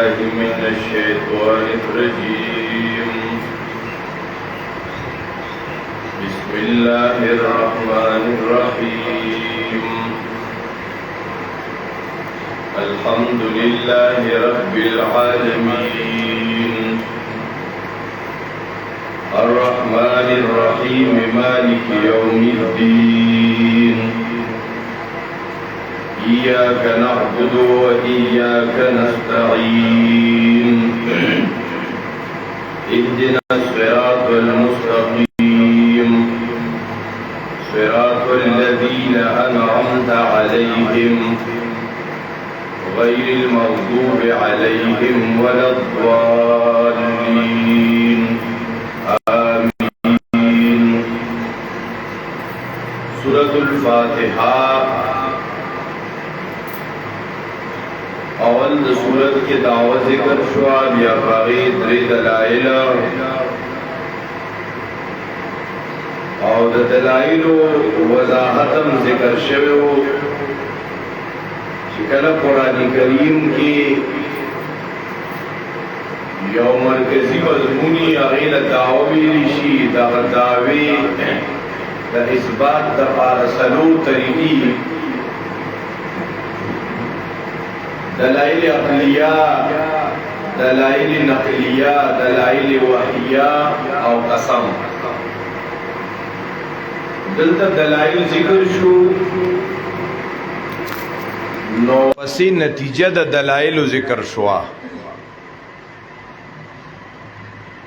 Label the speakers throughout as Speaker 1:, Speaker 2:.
Speaker 1: بالله من الشيطان الرجيم. بسم الله الرحمن الرحيم. الحمد لله رب العالمين الرحمن الرحيم مالك يوم الدين. إياك نعبد وإياك نستعين. اهدنا الصراط المستقيم صراط الذين أنعمت عليهم غير المغضوب عليهم ولا الضالين. آمين. سورة الفاتحة اول د سورت کی دعوت ذکر شوا، بیا باغی دری دلائل او د دلائل وضاحتم ذکر شویو چکل قرآن کریم کی یو مرکزی مضمونی اغیل دعوی لیشی دعوی دا اثبات دا پارسلو طریقی دلائل عقلیہ، دلائل نقلیہ، دلائل وحیہ او قسم. دلتا دلائل ذکر شو نو پسی نتیجہ دا دلائل ذکر شوا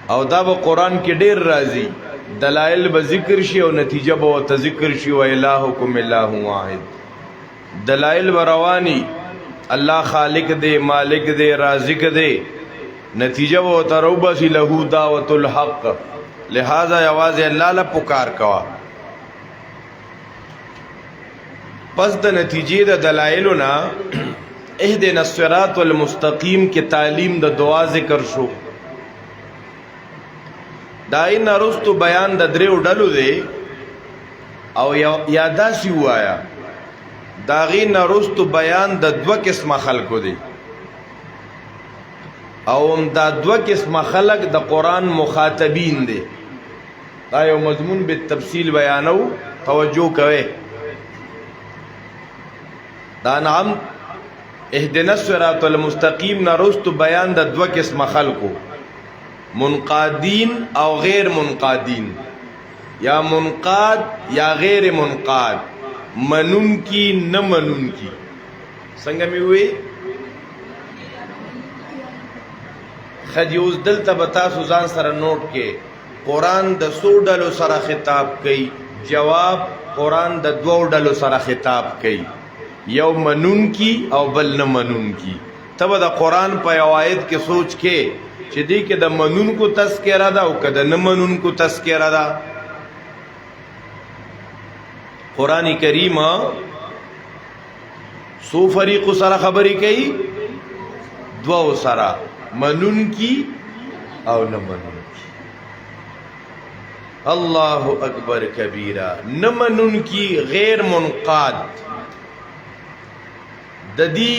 Speaker 1: او دا با قرآن کی دیر رازی دلائل با ذکر شی او نتیجہ با تذکر شی و الہکم الہ واحد. دلائل با روانی اللہ خالق دے، مالک دے، رازق دے، نتیجہ وہ تروبہ سی لہو دعوت الحق. لہذا آواز اللہ لا پکار کوا. پس دا نتیجے دا دلائلنا اہدنا الصراط المستقیم کی تعلیم دا دعا ذکر شو. دا این رستو بیان دا دریو ڈلو دے او یادا سی ہوایا داغی نرستو بیان دا دو قسم خلقو دی او دا دو قسم خلق دا قرآن مخاطبین دی. دا یو مضمون بالتفصیل بیانو توجہ کوئے. دا نعم اهدنا الصراط المستقیم نرستو بیان دا دو قسم خلقو، منقادین او غیر منقادین، یا منقاد یا غیر منقاد، منون کی نہ منون کی. سنگا میں ہوئے خدیوز دل تبتا سوزان سر نوٹ کے قرآن دا سو ڈلو سر خطاب کئی، جواب قرآن دا دو ڈلو سر خطاب کئی، یو منون کی او بل نہ منون کی. تب دا قرآن پا آیت کے سوچ کے چدی کہ دا منون کو تذکرہ دا او کدا نہ منون کو تذکرہ دا. قرآن کریم سو فریق سره خبری کئی، دو سره منون کی او نہ منون کی. اللہ اکبر کبیرہ. نہ منون کی غیر منقاد ددی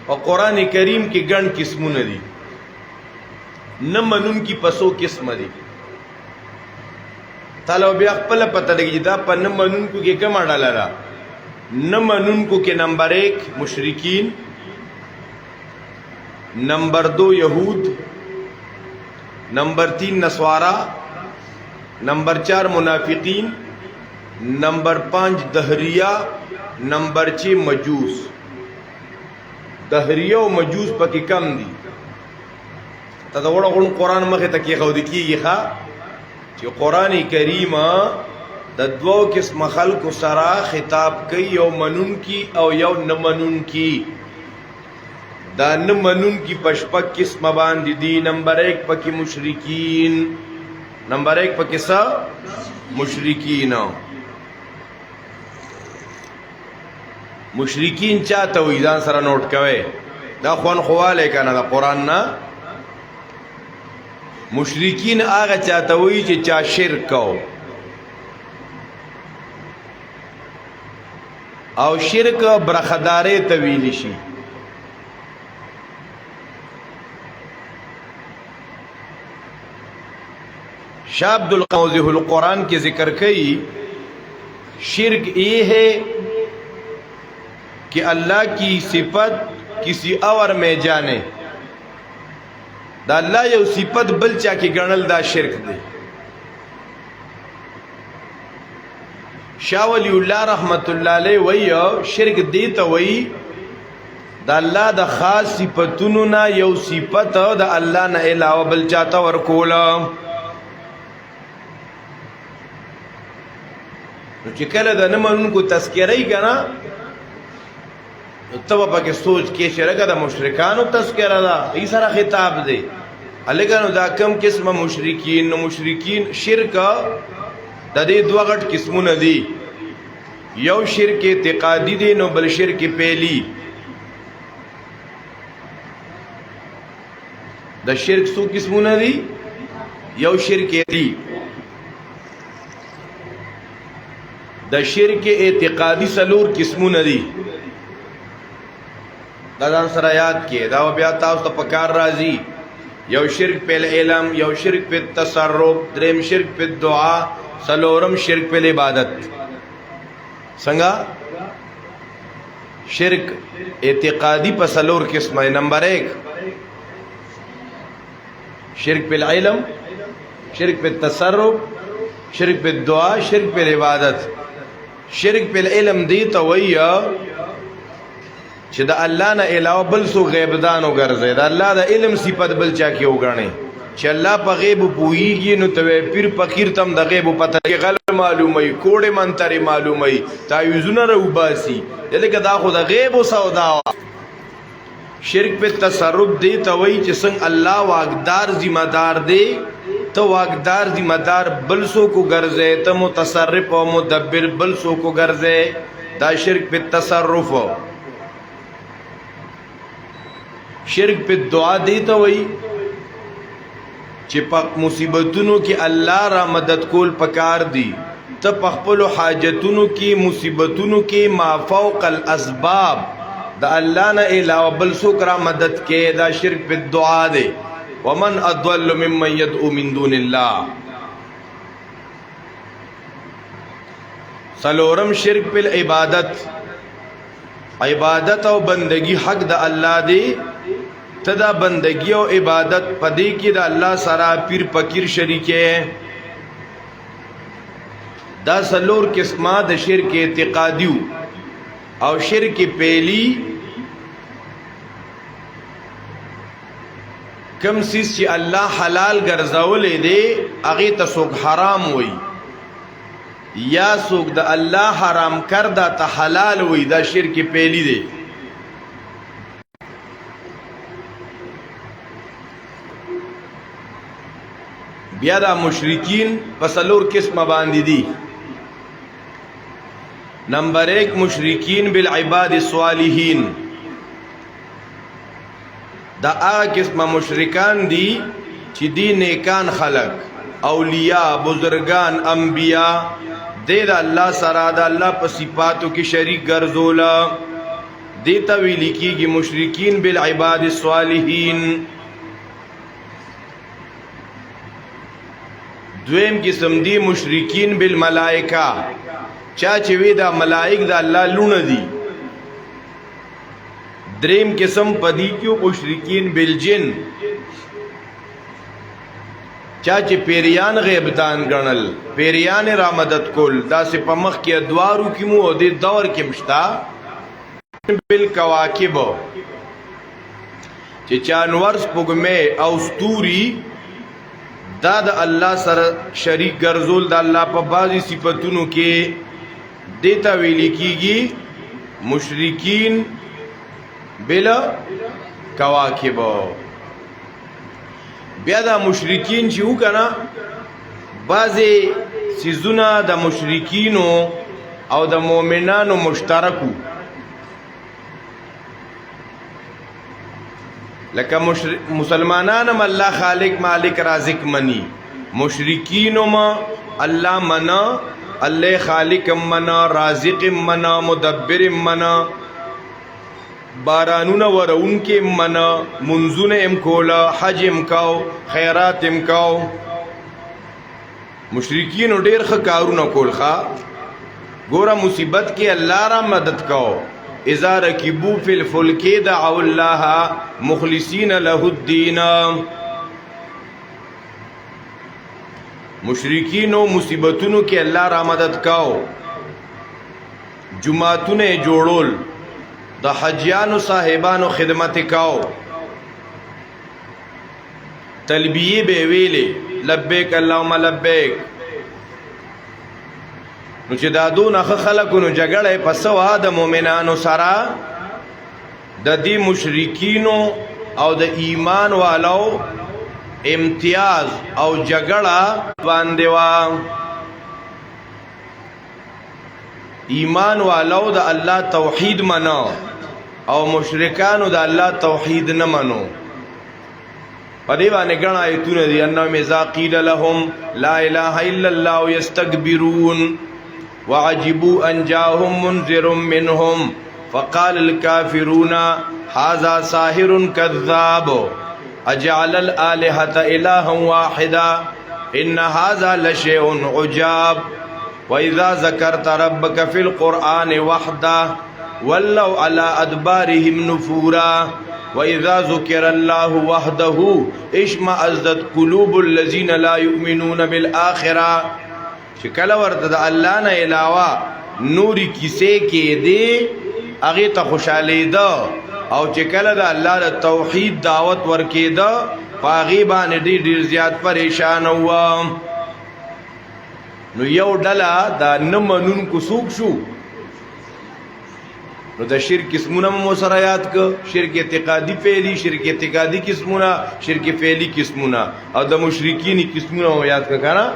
Speaker 1: اور قرآن کریم کی گن قسمون دی. نہ منون کی پسو قسم دی. تالو بیا خپل پتہ لگی دا پا نہ منون کو کے کم ڈالا را. نہ منون کو کے نمبر 1 مشرکین، نمبر 2 یہود، نمبر 3 نصارا، نمبر 4 منافقین، نمبر 5 دہریہ، نمبر 6 مجوس. دہریہ و مجوس پکی کم دی. تا دا وڑا غن قرآن مخی تکی خودی کی گی خواہ کہ قرآن کریم دا دو قسم خلق سرا خطاب کئی، یو منون کی او یو نمنون کی. دا نمنون کی پشپک قسم باندی دی. نمبر 1 پکی مشرکین. نمبر 1 پکی سا مشرکین. مشرکین چاہتا ہوئی دان سرا نوٹ کوئے. دا خوان خوالے کانا دا قرآن نا. مشرکین آغا چاہتا ہوئی چی چا شرک کو او شرک برخدارے طویل شی. शाह अब्दुल क़ादिर कुरान के जिक्र कई शिर्क ये है कि अल्लाह की सिफत किसी और में जाने, दा अल्लाह यो सिफत बल चा की गणल दा शिर्क दे। शाह वलीउल्लाह रहमतुल्लाह अलैह वही शिर्क दी तो वही दा अल्लाह दा खास सिफतुनु ना यो सिफत दा अल्लाह ना अलावा बल चाता वरकोला। कल द नमन को तस्करई कना तब पके सोच के शरक द मुशरिकान तस्करा दा ई सारा खिताब दे अलगन दा कम किस्म मुशरिकीन मुशरिकीन शिरक द दे दुगट किस्म नदी यौ शिरक इतिकादी दे नो बल शिरक पहली द शिरक सु किस्म नदी यौ शिरक दी द शिरक एतिकादी सलूर किस्मु नदी दादान सरा याद किए दावा ब्याता उस पकार राजी यौ शिरक पे इल्म यौ शिरक पे तसर्रुफ द्रेम शिरक पे दुआ सलोरम शिरक पे इबादत संगा शिरक एतिकादी पर सलूर किस्म है। नंबर 1 शिरक पे इल्म शिरक पे तसर्रुफ शिरक पे दुआ शिरक पे इबादत। शिरक पे इल्म दी तो वही दा अल्लाह ना अलावा बल सो गैबदान गर्जे दा अल्लाह दा इल्म सिफत बल चा के उगणे अल्लाह प गैब पूईगी नु तवे फिर फकीर तम द गैब पता के गल मालूमई कोड़े मंतरे मालूमई तायुजुना रुबासी यले का दा खुद गैब सौदा। शिरक पे तसर्रुफ दी तो वही जिसंग अल्लाह वागदार जिम्मेदार दे तो वागदार जिम्मेदार बलसों को गर्जे तो मुतसर्रिफ और मुदब्बिर बलसों को गर्जे दा शिरक पे तसर्रुफ। शिरक पे दुआ दी तो वही चिपक मुसीबतुनु की अल्लाह रा मदद कोल पकार दी तो पखपल हाजतुनु की मुसीबतुनु की माफौकल असबाब दा अल्लाह ना अलावा बलसों करा मदद के दा शिरक पे दुआ दे। वमन अद्वल्लु मिम्मन यदउ मिन दूनिल्लाह। सलोरम शिरक पे इबादत इबादत और बंदगी हक दा अल्लाह दे तदा बंदगी और इबादत पदी की दा अल्लाह सारा पीर फकीर शरीके दा सलोर किस्मा द शिरक इतिकादियु और शिरक पहली कम सीस ची अल्लाह हलाल गर्जावले दे अगी तसोक हराम हुई या सोक दा अल्लाह हराम कर दा ता हलाल हुई दा शिरक पहली दे। ब्यादा मुशरिकीन पसलूर किस्म बांधी दी। नंबर 1 मुशरिकीन बिल इबाद स्वालिहीन दा आ किस्म मुशरिकान दी ची दी नेकान खलक औलिया बुजुर्गान अंबिया दे दा अल्लाह सरा दा अल्लाह पर सिफातों की शरीक गर्जोला देता हुई लिखी मुशरिकीन बिल इबाद स्वालिहीन। द्वेम किस्म दी मुशरिकीन बिल मलाइका चाचे दा मलाइक दा अल्लाह लून दी। द्रेम किस्म पदी क्यों मुशरिकीन बिल जिन चाचे पेरियान गैबदान गणल पेरियान रा मदद कुल दा से पमख के द्वारू की मुँह दे दौर के मश्ता बिल कवाकिब चे जानवर पुगमे औस्तूरी दाद अल्लाह सर शरीक गर्जुल दा अल्लाह पर बाजी सिफतुनु के देता वेली कीगी मुशरिकीन बिल कवाकिब। ब्यादा मुशरिकीन चू कना बाजे सिजुना दा मुशरिकीनो और दा मोमिनानो मुश्तरकू लका मुसलमानान अल्लाह खालिक मालिक राजिक मनी मुशरिकीनो अल्लाह मना अल्लाह खालिक मना राजिक मना मुदब्बिर मना बारानुना वर उनके मना मुंजुन एम कोला हज एम काओ खैरात एम काओ مشرکین ډیر ښه کارونه کول ښا ګوره مصیبت کې الله را مدد کو اذا رکبوا فی الفلک دعوا الله مخلصین له الدین مشرکینو مصیبتونو کې الله را مدد کاو جمعتونه جوړول د حجیانو صاحبانو خدمت کاو تلبیه به ویلې لبیک اللهم لبیک نو چې دا دونه خلکونو جګړه په سوا د مؤمنانو سره د دې مشرکینو او د ایمان والو امتیاز او جګړه باندې وا ایمان والو د الله توحید منو او مشرکانو د الله توحید نه منو پدې باندې ګڼه ایتونه دي انهم اذا قیل لهم لا اله الا الله یستكبرون وعجبوا ان جاءهم منذر منهم فقال الكافرون هذا ساحر كذاب اجعل الالهه الها واحدا ان هذا لشيء عجاب واذا ذكرت ربك في القران وحده ولوا على ادبارهم نفورا واذا ذكر الله وحده اشمئزت قلوب الذين لا يؤمنون بالاخره شکل ورته د الله نه علاوه نوري کیسه کې دی هغه ته خوشالي ده او چې کله د الله د توحید دعوت ورکې ده پاغي باندې ډیر زیات پریشان و نو یو ډله دا نه منون کو سوق شو نو د شرک قسمونه مو سره یاد ک شرک اعتقادي فعلی شرک اعتقادي قسمونه شرک فعلی قسمونه او د مشرکین قسمونه مو یاد ک کنه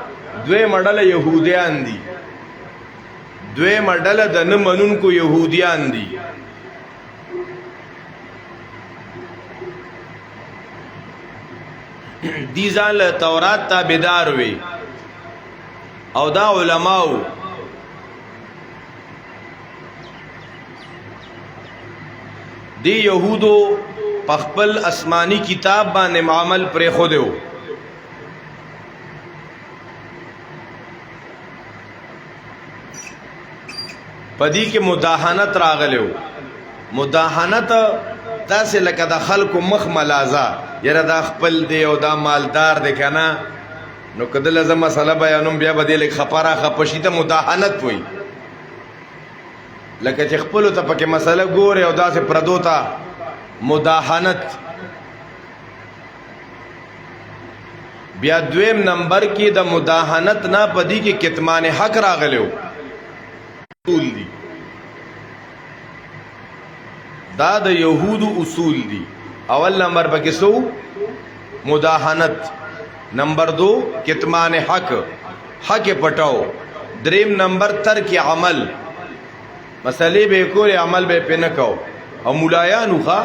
Speaker 1: دوی مډل يهوديان دي دوی مډل د نه منون کو يهوديان دي دي ځان له تورات تابعدار وي او دا علماو دی یهودو پخپل اسمانی کتاب باندې معامل پر خو دیو پدې کې مداهنت راغلو مداهنت تاسو لکه د خلکو مخ ملازا یره دا خپل دی او دا مالدار دی کنه نو کله لازم مسله بیانوم بیا به لیک خپاره خپشیته مداهنت وای لکه چې خپل ته پکې مسله ګوره او داسې پردو ته مداهنت بیا دویم نمبر کې د مداهنت نه پدې کې کتمان حق راغلو اصول دي دا د يهودو اصول دي اول نمبر پکې سو مداهنت نمبر 2 کتمان حق حق پټاو دریم نمبر ترک عمل مسئلے به کول عمل به پنه کو او مولایانو ښا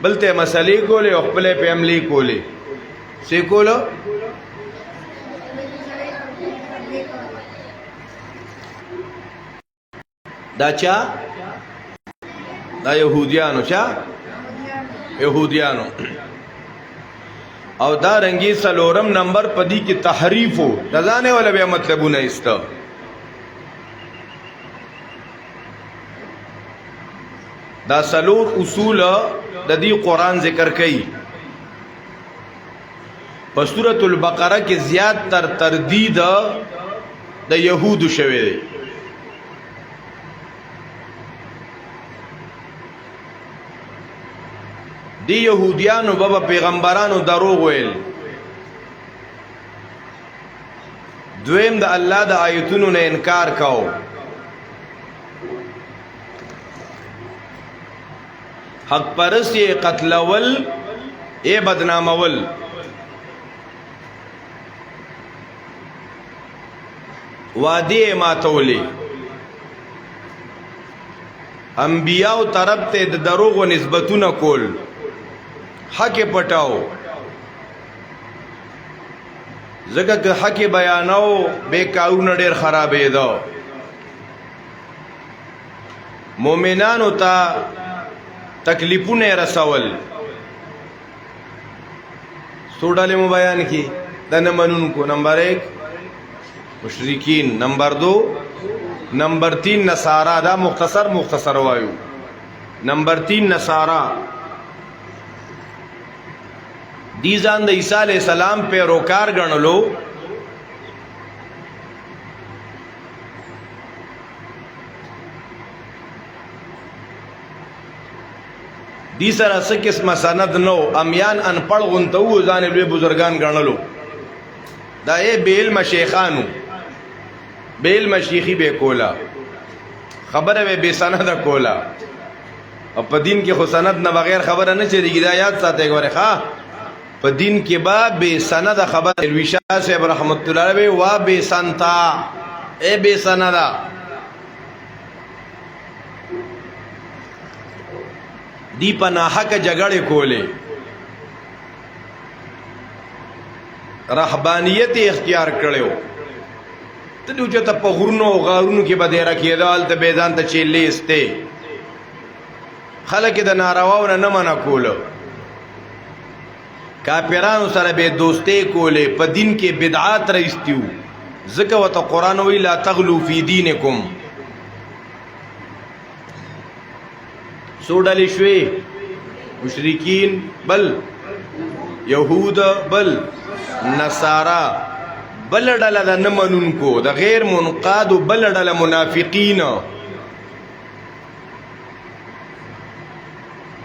Speaker 1: بلته مسئلے کول او خپل په عملی کوله سی کول دا چا دا يهوديانو چا يهوديانو او دا رنگی سلورم نمبر پدی کی تحریفو رضانے والا بیا مطلبونه استا دا سلور اصول د دې قران ذکر کړي په سورۃ البقره کې زیات تر تردید د يهودو شوی دی دی يهوديانو بابا پیغمبرانو دروغ ویل دویم د الله د آیتونو نه انکار کاو حق پرستی قتلول اے بدنامول وعدی ماتولی انبیاء طرف ته د دروغ و نسبتونه کول حق پټاو زګه که حق بیاناو به کارونه ډیر خرابې ده مؤمنانو ته تکلیفونه رسول سوډاله مو بیان کی د نه منونکو نمبر 1 مشرکین. نمبر 2. نمبر 3 نصارا. دا مختصر وایو. نمبر 3 نصارا دی ځان د عیسی علیہ السلام پیروکار ګڼلو. دی سره څه قسمه سند نو، امیان انپړ غونتو ځان لوی بزرگان ګڼلو. دا یې بیل مشیخانو، بیل مشیخی به کولا، خبره به بے سند کولا. او په دین کې خو سند نه بغیر خبره نه چلیږي. دا یاد ساتئ. ګوره ښا په دین کې با بے سند خبره. الوشا صاحب رحمت الله علیه وا بے سنتا اے بے سندا. دی پناحق جګړې کولې، رهبانیت اختیار کړو. ته دوی چې په غرونو او غارونو کې بدیره کېدل ته بیزان ته چیلې استه خلک د نارواونه نه منع کولو. کافرانو سره به دوستي کولې، په دین کې بدعات راستیو. ځکه وته قرآن وی لا تغلو فی دینکم. سوډلی شوي مشرکین بل، یهود بل، نصارا بل ډله د نه منونکو، د غیر منقادو بل ډله منافقین.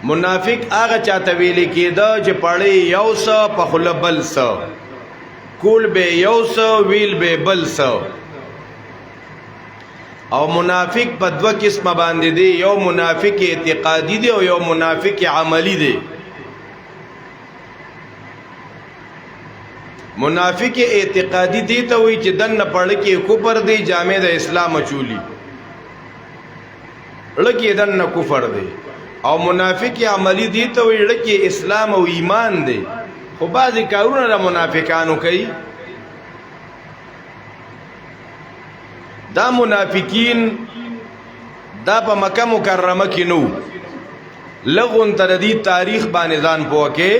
Speaker 1: منافق هغه چاته ویل کېده چې پړې یو څه په خوله بل څه، کول به یو څه ویل به بل څه. او منافق په دوه قسمه باندې دی، یو منافق اعتقادي دی او یو منافق عملی دی. منافق اعتقادي دی ته وی چې دنه پړ کې کفر دی، جامع د اسلام چولی لکه دنه کفر دی. او منافق عملی دی ته وی لکه اسلام او ایمان دی، خو بعضی کارونه د منافقانو کوي. دا منافقین دا په مکه مکرمه کې نو لغون تر دې تاریخ باندې ځان پوکه.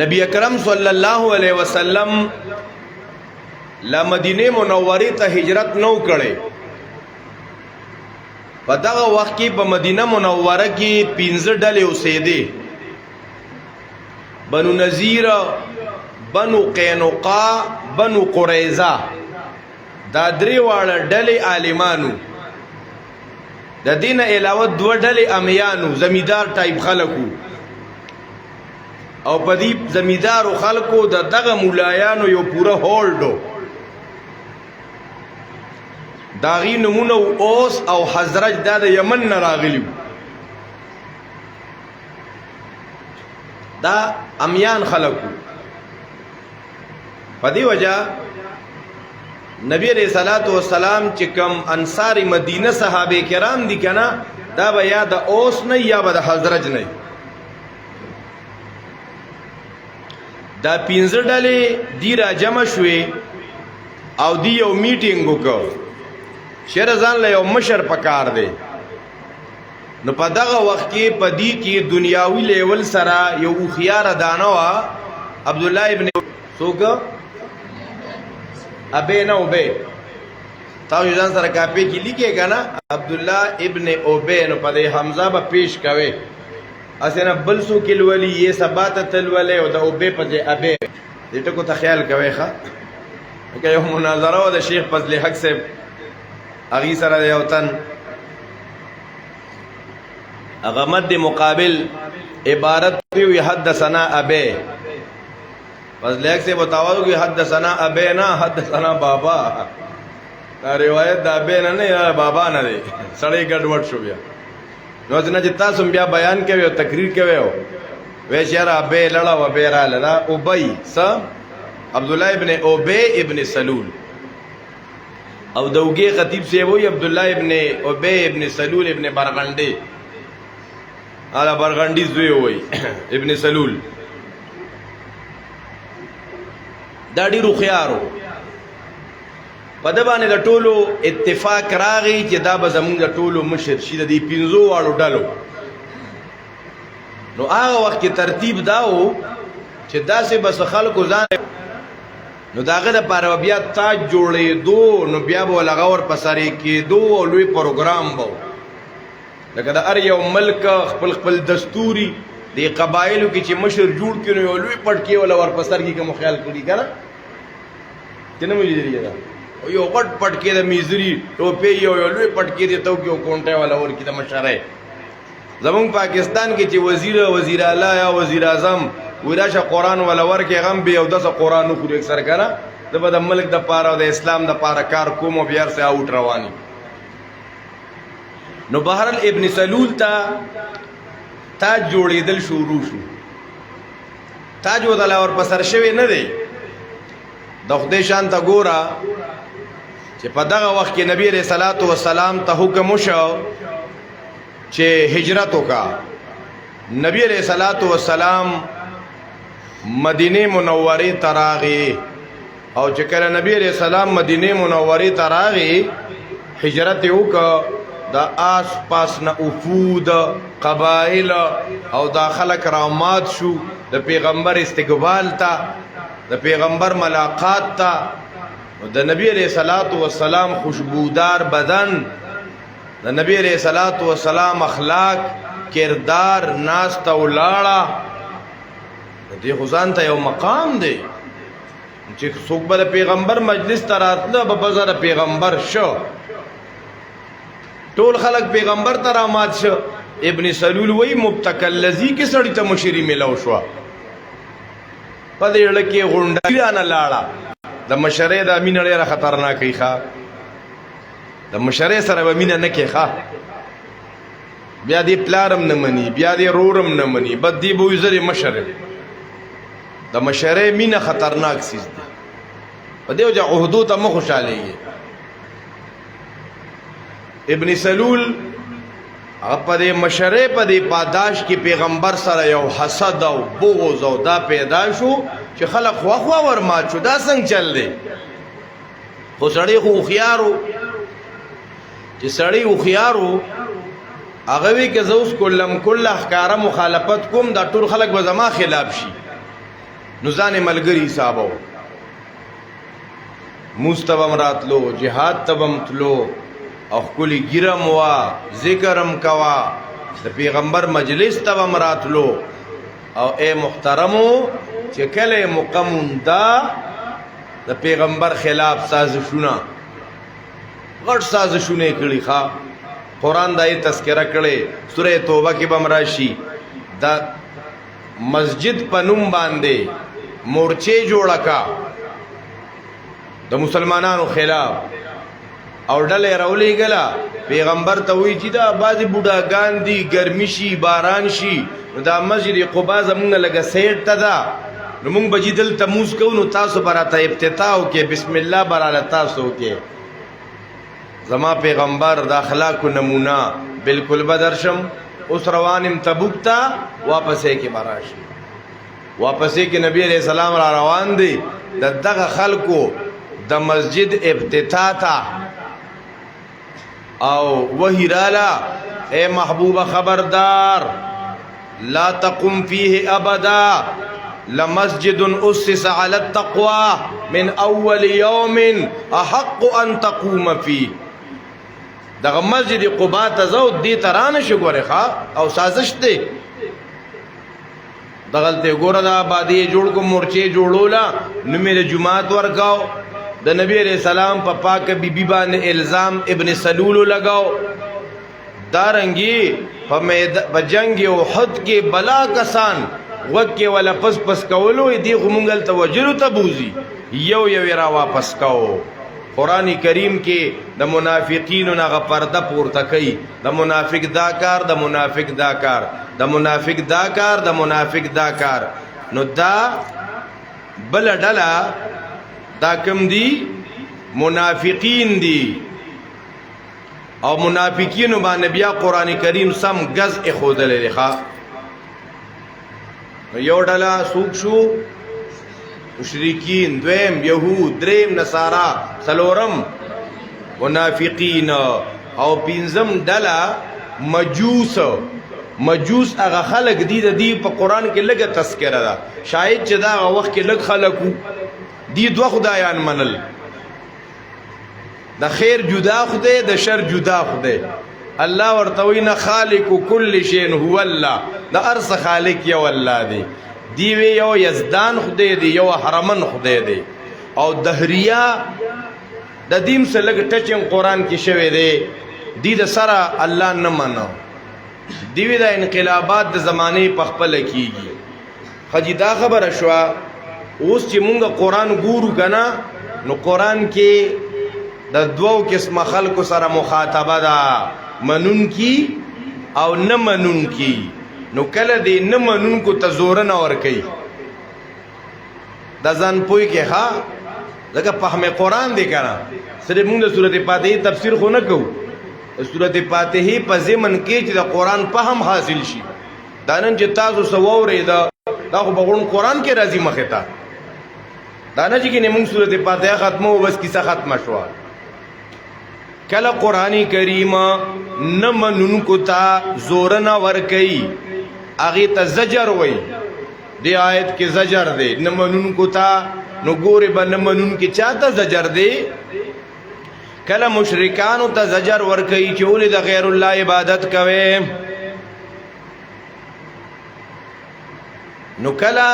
Speaker 1: نبی اکرم صلی الله علیه وسلم لا مدینه منوره ته هجرت نو کړي. په دغه وخت کې په مدینه منوره کې 15 ډلې اوسېدې: بنو نذیر، بنو قینقاع، بنو قریظه. دا درې واړه ډلې عالمانو. د دین علاوه 2 ډلې امیانو، زمیدار ټایپ خلکو. او په دې زمیدارو خلکو د دغه مولایانو یو پوره هولډو. داغي نمونه اوس او حضرج دا د یمن نه راغلیو. دا امیان خلکو. په دې وجہ نبی علیہ الصلوۃ والسلام چې کوم انصار مدینه صحابه کرام دي کنه، دا به یا د اوس نه یا به د حضرج نه. دا 15 ډلې دی را جمع شوې او دی یو میټینګ وکړ. شرزان له یو مشر پکار دی. نو په دغه وخت کې په دې کې دنیاوی لیول سره یو خيار دانه وا عبد الله ابن سوګ ابي نو به تاسو ځان سره کاپي کې لیکه کنه عبد الله ابن ابي. نو په دې حمزه به پیش کوي اسنه بل سو کې ولی یې ثبات تل ولې او د ابي په دې ابي. دې ټکو ته خیال کوي ښا. که یو مناظره و د شیخ فضل حق صاحب اغي سره یو تن اغه مد مقابل عبارت وی حدثنا ابي. فضل حق صاحب بتاوو کہ حدثنا ابي نه حدثنا بابا. دا روایت د ابي نه بابا نه دی. سړی ګډوډ شو بیا. نو څنګه چې تاسو بیا بیان کوي او تقریر کوي وې شهر ابي لړا و بیره لدا ابي س عبد الله ابن ابي ابن سلول. او دوګي خطیب سے وہی عبد الله ابن ابي ابن سلول ابن برغندي. اعلی برغندي زوی وای ابن سلول. دا ډیرو خيارو په د باندې د ټولو اتفاق راغی چې دا به زمونږ د ټولو مشر شي د دې 15 واړو ډلو. نو هغه وخت کې ترتیب داو چې داسې بس خلکو ځان نو داغه د پاره بیا تاج جوړېدو نو بیا به ولغه ور پساري کېدو او لوی پروګرام به لکه د هر یو ملک خپل خپل دستوري د قبایلو کې چې مشر جوړ کړي نو لوی پټکی ولا ور پسر کې کوم خیال کړي کنه کنه مې لري دا یو غټ پټکی د میزري ټوپې یو لوی پټکی دی ته کې کونټه ولا ور کې د مشره زمون پاکستان کې چې وزیر اعلی یا وزیر اعظم وراشه قران ولا ور کې غم به یو د قران خو اکثر کنه د ملک د پاره او د اسلام د پاره کار کوم او بیا سره اوټ رواني نو بهرل ابن سلول تا جوړېدل شروع شو تاج ودل اور پسر شوی نه دی د خدای شان ته ګورا چې په دغه وخت کې نبی رسول الله والسلام ته حکم وشو چې هجرت وکا نبی رسول الله والسلام مدینه منوره تراغي او چې کله نبی رسول الله مدینه منوره تراغي هجرت وکا دا آس پاس نه وفود قبایل او دا خلق رامات شو د پیغمبر استقبال تا د پیغمبر ملاقات تا د نبی علیہ الصلوۃ والسلام خوشبودار بدن د نبی علیہ الصلوۃ والسلام اخلاق کردار ناس ته ولاړه دې خدان ته یو مقام دی چې څوک به پیغمبر مجلس ته راتله به بازار پیغمبر شو ټول خلق پیغمبر ته رامات شو ابن سلول وی مبتکل لذی کې سړی ته مشری ملو شو په دې لکه غونډه نه لاړه د مشره د امین لري خطرناک ښه د مشره سره به مين نه کې ښه بیا دې پلارم نه مني بیا دې رورم نه مني بد دی بو زری مشره د مشره مینه خطرناک سیز دی په دې وجه عہدو ته مخ خوشالېږي ابن سلول په دې مشره په دې پاداش کې پیغمبر سره یو حسد او بغض او دا پیدا شو چې خلک خوا ورمات شو دا څنګه چل دی خو سړی خو خيارو چې سړی خو خيارو هغه وی کې زوس کله احکار مخالفت کوم دا ټول خلک به زما خلاف شي نو ځان ملګری حسابو مستبم راتلو جهاد تبم تلو او کلی ګرم وا ذکرم کوا د پیغمبر مجلس تبم راتلو او اے محترمو چې کله مقام دا د پیغمبر خلاف سازشونه غټ سازشونه کړي ښا قران دای تذکرہ کړي سوره توبه کې بمراشي دا مسجد پنوم باندې مورچه جوړه کا د مسلمانانو خلاف او ډلې راولې غلا پیغمبر ته وی چې دا بازي بوډاګان دي ګرمي شي باران شي دا مسجد قباء زمونږ لګه سیټ ته دا نو مونږ بجیدل تموز کو نو تاسو براته افتتاح کې بسم الله براله تاسو کې زما پیغمبر د اخلاق نمونه بالکل بدرشم اوس روانم تبوک ته واپسې کې براشي واپسې کې نبی عليه السلام را روان دي دغه خلکو د مسجد افتتاح تا او وحی رالا اے محبوب خبردار لا تقم فيه ابدا لمسجد اسس على التقوى من اول يوم احق ان تقوم فيه دغه مسجد قباء تزو دي ترانه شګوره او سازش دی دغلته ګوره دا آبادی جوړ کو مورچه جوړولا نو میرے جمعات ورکاو د نبی علیہ السلام په پاک بیبی باندې الزام ابن سلول لگاو دارنګي په جنگ احد کې بلا کسان وکه ولا پس کولو دی غمنګل توجر تبوزي یو را واپس کاو قران کریم کې د منافقینو نه پرده پورته کوي د منافق دا کار د منافق دا کار د منافق دا کار د منافق دا کار نو دا بل ډلا دا کم دی منافقین دی او منافقین باندې بیا قران کریم سم غز اخودل لخوا یو ډلا سوق شو مشرکین دویم یهود دریم نصارا سلورم منافقین او پینزم ډلا مجوس هغه خلق دی د دی په قران کې لګه تذکرہ ده شاید چې دا وخت کې لګ خلقو دی دوه خدایان منل د خیر جدا خدای د شر جدا خدای الله ورته وینا خالق کل شیء هو الله د ارس خالق یو الله دی دی وی یو یزدان خدای دی یو حرمن خدای دی او دهریا د دیم سره لګ ټچنګ قران کې شوی دی دی د سره الله نه منو دی وی د انقلابات د زمانه په خپل کیږي خجی دا خبره شو اوس چې مونږ قران ګورو کنه نو قران کې د دوو قسم خلکو سره مخاطبه ده منون کی او نه منون کی نو کله دی نه منون کو تزور نه ور کوي د ځان پوي کې ها لکه فهم قران دی کنه سره مونږ د سورته فاتحه تفسیر خو نه کوو سورته فاتحه په ضمن کې چې د قران فهم حاصل شي دا نن چې تاسو سوورې دا خو بغون قران کې راځي مخه تا دا نه چې موږ سورته فاتحه ختمو بس کیسه ختمه شو کله قرآنی کریم نه منونکو تا زور نه ور کوي هغه ته زجر وای دی آیت کې زجر دی نه منونکو تا نو ګوره به نه منونکو چاته زجر دی کله مشرکانو ته زجر ور کوي چې ولې د غیر الله عبادت کوي نو کله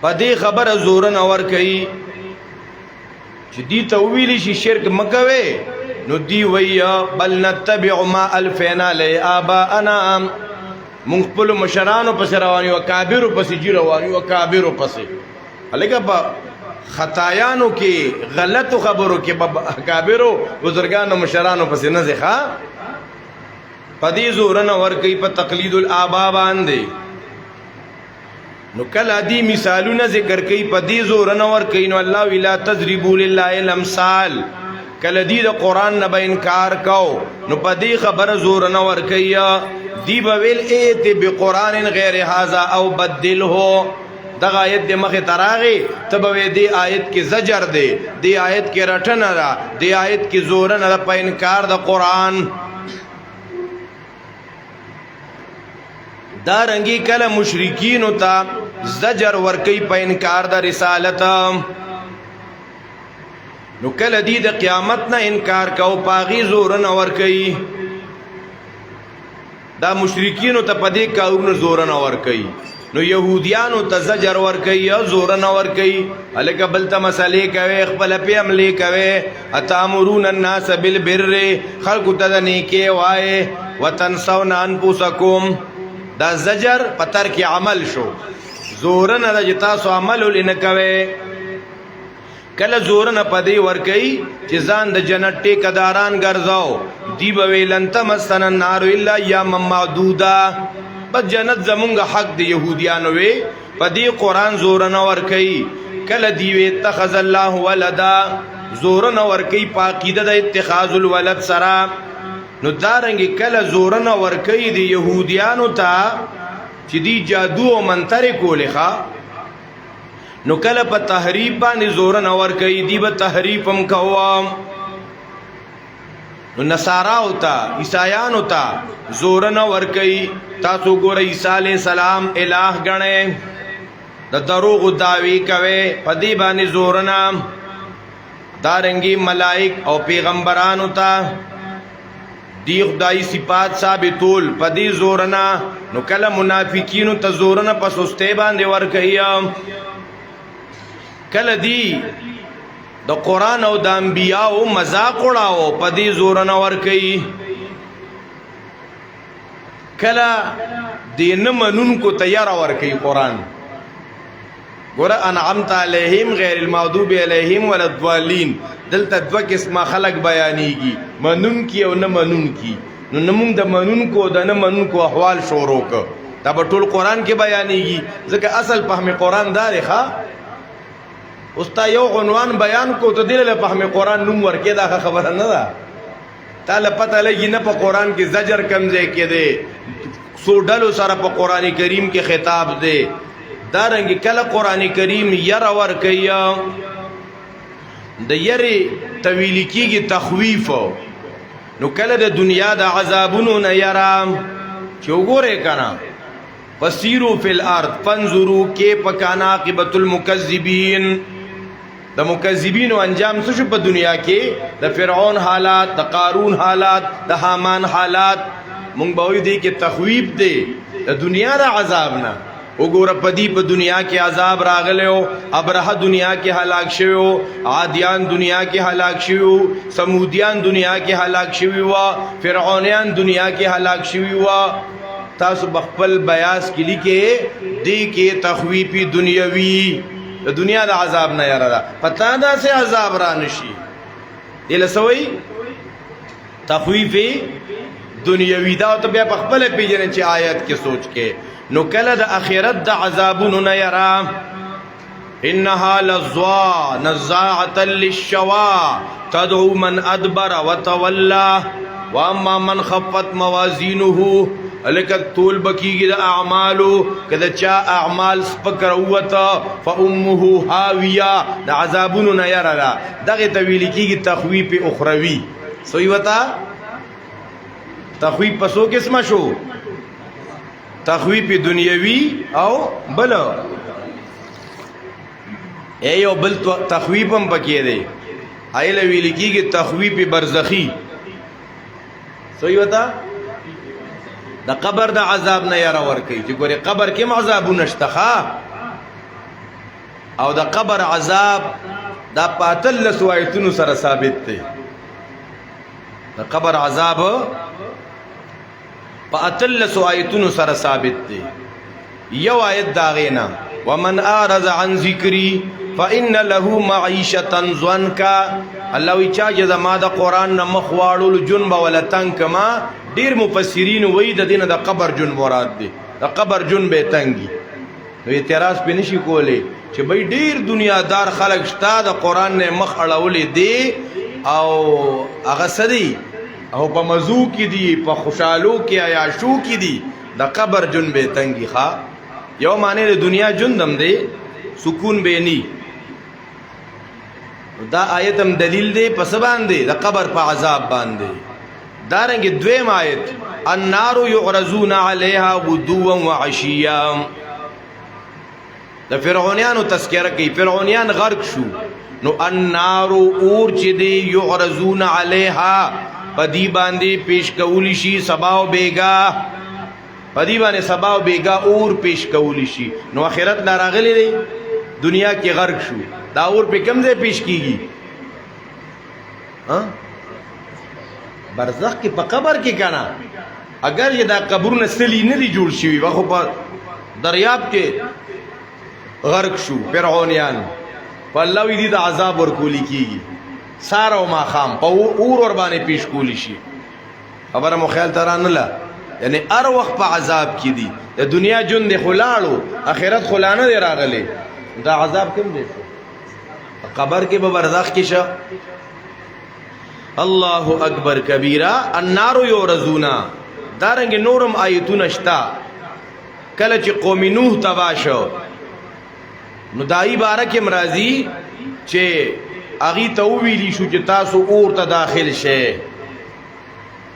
Speaker 1: پدې خبره زور نه ور کوي چې دی توویل شي شرک مکوي نو دی ویا بل نتبع ما الفنا لآباءنا مونږ خپل مشرانو پس رواني او کابرو پس جی رواني او کابرو پس الګه په خطایانو کې غلطو خبرو کې کابرو بزرګانو مشرانو پس نه ځخه پدې زور نه ور کوي په تقلید الآباء باندې نو کله دی مثالونه ذکر کوي په دې زور نه ور کوي نو الله ولا تضربوا لله الامثال کله دی د قران نه به انکار کو نو په دې خبره زور نه ور کوي دی به ویل ایت بقران غیر هذا او بدله دغه آیت د مخه تراغي تبه دی آیت کې زجر دی دی آیت کې رټنه را دی آیت کې زور نه په انکار د قران دا رنگی کله مشرکین ہوتا زجر ورکی په انکار د رسالت نو کله دی د قیامت نه انکار کو پاغي زور نه ورکی دا مشرکین ته پدې کاورن زور نه ورکی نو يهوديانو ته زجر ورکی یا زور نه ورکی الګ بلته مسالې کوي خپل په عملي کوي اتامرون الناس بالبر خلق ته نیکی وای وتنسون انفسکم دا زجر پتر کی عمل شو زورن دا جتا سو عمل لنکوي کله زورن پدی ور کوي چې ځان د جنت ټیکداران ګرځاو دی به ویلن تمسن النار الا یا معدودا بس جنت زمونږ حق دی يهوديانو وي پدی قران زورن ور کوي کله دی وی اتخذ الله ولدا زورن ور کوي پاکیده د اتخاذ الولد سرا نو دارنګ کله زورن ور کوي دی يهوديانو ته چې دی جادو او منتر کولې ښا نو کله په تحریف باندې زورن ور کوي دی به تحریف هم کوام نو نصارا ہوتا عیسایان ہوتا زورن ور کوي تاسو ګور عیسی علیہ السلام الہ غنه د دروغ داوی کوي پدی باندې زورنا دارنګي ملائک او پیغمبران ہوتا دی خدای صفات ثابتول پدی زورنا نو کله منافقین ته زورنا پس اوسته باندې ور کوي کله دی د قران او د انبیاء مذاق وړاو پدی زورنا ور کوي کله دین منون کو تیار ور کوي قران ګور انعمت علیہم غیر المغضوب علیہم ولا الضالین دلته دوه قسمه خلق بیانېږي منون کی او نه منون کی نو نمون د منون کو د نه منون کو احوال شروع ک دا په ټول قران کې بیانېږي ځکه اصل فهم قران دار ښا اوستا یو عنوان بیان کو ته دله فهم قران نوم ورکې دا خبره نه ده تعالی پته لګي نه په قران کې زجر کمزې کې ده سوډلو سره په قران کریم کې خطاب ده دارنګ کله قران کریم ير ور کوي د یری تویل کیږي تخویف نو کله د دنیا د عذابونو نه یرا چې وګوره کنا فسیرو فی الارض فانظروا کیف کان عاقبۃ المکذبین د مکذبین او انجام څه شو په دنیا کې د فرعون حالات د قارون حالات د حامان حالات مونږ به وی دی کې تخویب دی د دنیا د عذاب نه وګوره پدی په دنیا کې عذاب راغلو ابرهه دنیا کې هلاک شوی عادیان دنیا کې هلاک شوی سمودیان دنیا کې هلاک شوی وا فرعونیان دنیا کې هلاک شوی وا تاسو بخپل بیاس کې لیکه دی کې تخویفی دنیوي د دنیا د عذاب نه یاره دا پتا دا سه عذاب را نشي دل سوئی تخویفی دنیوي دا ته بیا بخپل پیژنې چې آیت کې سوچ کې نو کله د اخرت د عذابونو نه یرا انها لظوا نزاعه للشوا تدعو من ادبر وتولى واما من خفت موازینه الکه طول بکیږي د اعمالو کله چا اعمال سپکر وته فامه هاویه د عذابونو نه یرا دغه تویل کیږي تخویف اخروی سوی وتا تخویف پسو قسمه شو تخویف دنیوی او بل ایو بل تخویفم پکې دی ایله ویل کیږي تخویف برزخی سوی وتا د قبر د عذاب نه یاره ور کوي چې ګوره قبر کې عذابونه شته او د قبر عذاب دا پاتل سوایتونو سره ثابت دی د قبر عذاب پاتل سوایتونو سره ثابت دی یو آیت داغینا ومن اعرض عن ذکری فإن له معیشة ضنکا الله وی چا چې زما د قران نه مخ واړول جنب ولا تنگ ما ډیر مفسرین وی د دینه د قبر جن مراد دی د قبر جن به تنگي نو اعتراض په نشي کوله چې بای ډیر دنیا دار خلک شتا د قران نه مخ اړولې دی او هغه سدي او په مزو کې دی په خوشالو کې عیاشو کې دی د قبر جن به تنگي ښا یو معنی د دنیا جندم دی سکون به ني دا آیتم دلیل دی پس باندې د قبر په عذاب باندې دارنګ دویم آیت النار يعرضون عليها غدوا وعشيا د فرعونانو تذکرہ کوي فرعونان غرق شو نو النار اور چې دی يعرضون عليها پدی باندې پیش کولی شي سبا او بیگا پدی باندې سبا او بیگا اور پیش کولی شي نو آخرت نه راغلی دی دنیا کې غرق شو دا اور په کوم ځای پیش کیږي ها برزخ کې په قبر کې کنا اگر یہ دا قبرونه سلی نه دی جوړ شوی واخو په دریاب کې غرق شو فرعونیان په الله وی دي د عذاب ورکولی کیږي سارو ما خام په اور ور باندې پیش کولی شي خبره مو خیال تران نه یعنی ار وخت په عذاب کې دي د دنیا جون دی خلاړو اخرت خلانه دی راغلی دا عذاب کوم دی قبر کې به برزخ کې شه الله اکبر کبیره النار یورزونا دارنګ نورم آیتونه شتا کله چې قوم نوح تباشو نو دای بارک مرضی چې اغي ته ویلی شو چې تاسو اور ته داخل شئ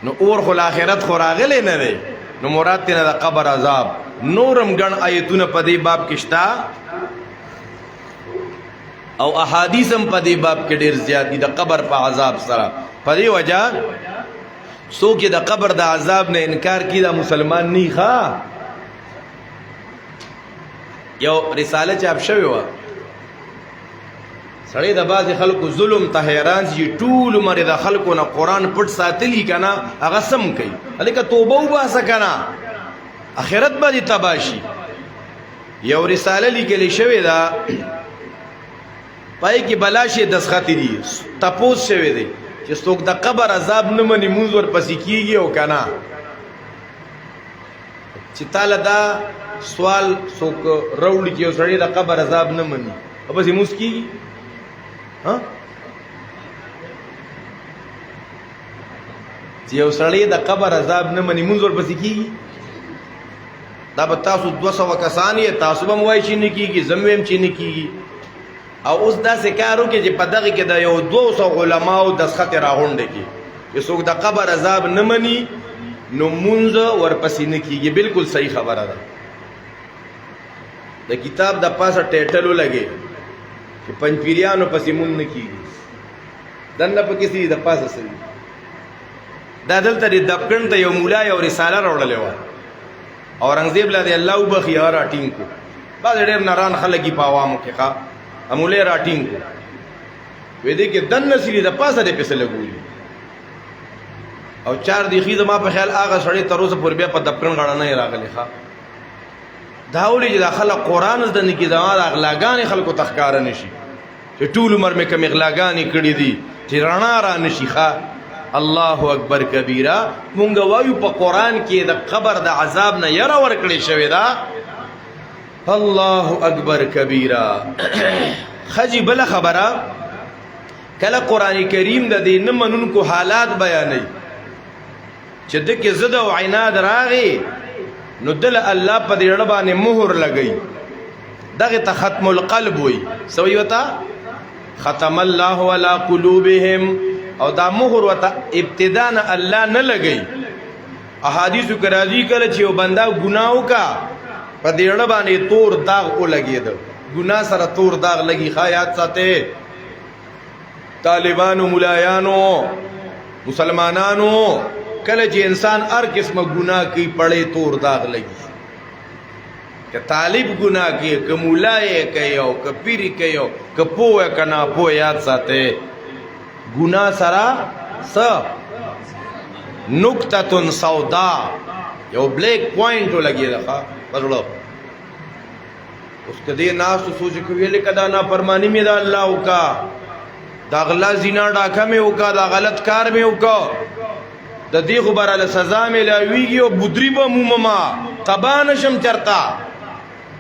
Speaker 1: نو اور خو اخرت خو راغلی نه دی نو مراد ته د قبر عذاب نورم ګڼ آیتونه په دې باب کې شتا او احادیثم په دې باب کې ډیر زیات دي د قبر په عذاب سره په دې وجہ څوک د قبر د عذاب نه انکار کړي دا مسلمان نه ښا یو رساله چاپ شوی و سړی د باز خلکو ظلم ته حیران شي ټول عمر د خلکو نه قران پټ ساتلی کنه هغه سم کوي الکه توبه وباسه کنه اخرت باندې تباشي یو رساله لیکل شوی دا پای کې بلاشه دسخط دي تپوس شوی دی چې څوک د قبر عذاب نه مني موږ ور پسې کیږي او کنه چې تعالی دا سوال څوک راوړي چې سړی د قبر عذاب نه مني او پسې موږ کیږي ها چې یو سړی د قبر عذاب نه مني موږ ور پسې کیږي دا به تاسو 200 کسان یې تاسو به موای شي نه کیږي زمویم چې نه کیږي او اوس دا سکارو کې چې په دغه کې د یو 200 علماو د خط راغونډه کې چې څوک د قبر عذاب نه مني نو منځ ورپسې نه کیږي. بالکل صحیح خبره ده. د کتاب د پاسه ټیټل ولګي چې پنځپیریانو پسې مونږ نه کیږي، دنه پکې سي د پاسه سي. دا دلته د دبکن ته یو مولا یو رساله راوړلې و، اورنګزیب لا دی الله وبخي راټینګ کو. بعض ډېر ناران خلک په عوامو کې ښه امولې راټینګ کو، وې دې کې دنه سي د پاسه دې پسې لګولي او چار دی خې زما په خیال هغه سړی تر اوسه پورې بیا په دبکن غاړه نه راغلی. ښه دا ولې چې د خلک قرآن زده نه کړي، د اغلاګانې خلکو ته ښکاره نه شي چې ټول عمر مې کوم اغلاګانې کړي دي چې رڼا را نه شي. ښه الله اکبر کبیره. مونږ وایو په قرآن کې د قبر د عذاب نه یره ورکړې شوې ده. الله اکبر کبیره. خجی بله خبره، کله قرآن کریم د دې نه منونکو حالات بیانوي چې دکې ضد او عناد راغی نو دل الله په دې اړه باندې مهر لګي. دغه ته ختم القلب وي. سوي وتا ختم الله على قلوبهم، او دا مهر وتا ابتداء الله نه لګي. احادیث کرازی کله چې یو بندا ګناه وکا په دې اړه باندې تور داغ ولګید، ګناه سره تور داغ لګي. خیات ساته طالبانو، ملایانو، مسلمانانو، کله چې انسان هر قسمه ګناه کوي پړې تور داغ لګي. که طالب ګناه کوي، که مولای کوي، او که پیری کوي، او که پوه که ناپوه، یاد ساته ګناه سره څه نکتة سودا، یو بلیک پوینټ ولګي ده. بزړه اوس کدی ناس سوچ کوي لکه دا نافرمانی مې ده الله وکا، دا غلا زنا ډاکه مې وکا، دا غلط کار مې وکا، د دې خبره له سزا مې لاویږي او بدری به مومما تبا نشم چرتا،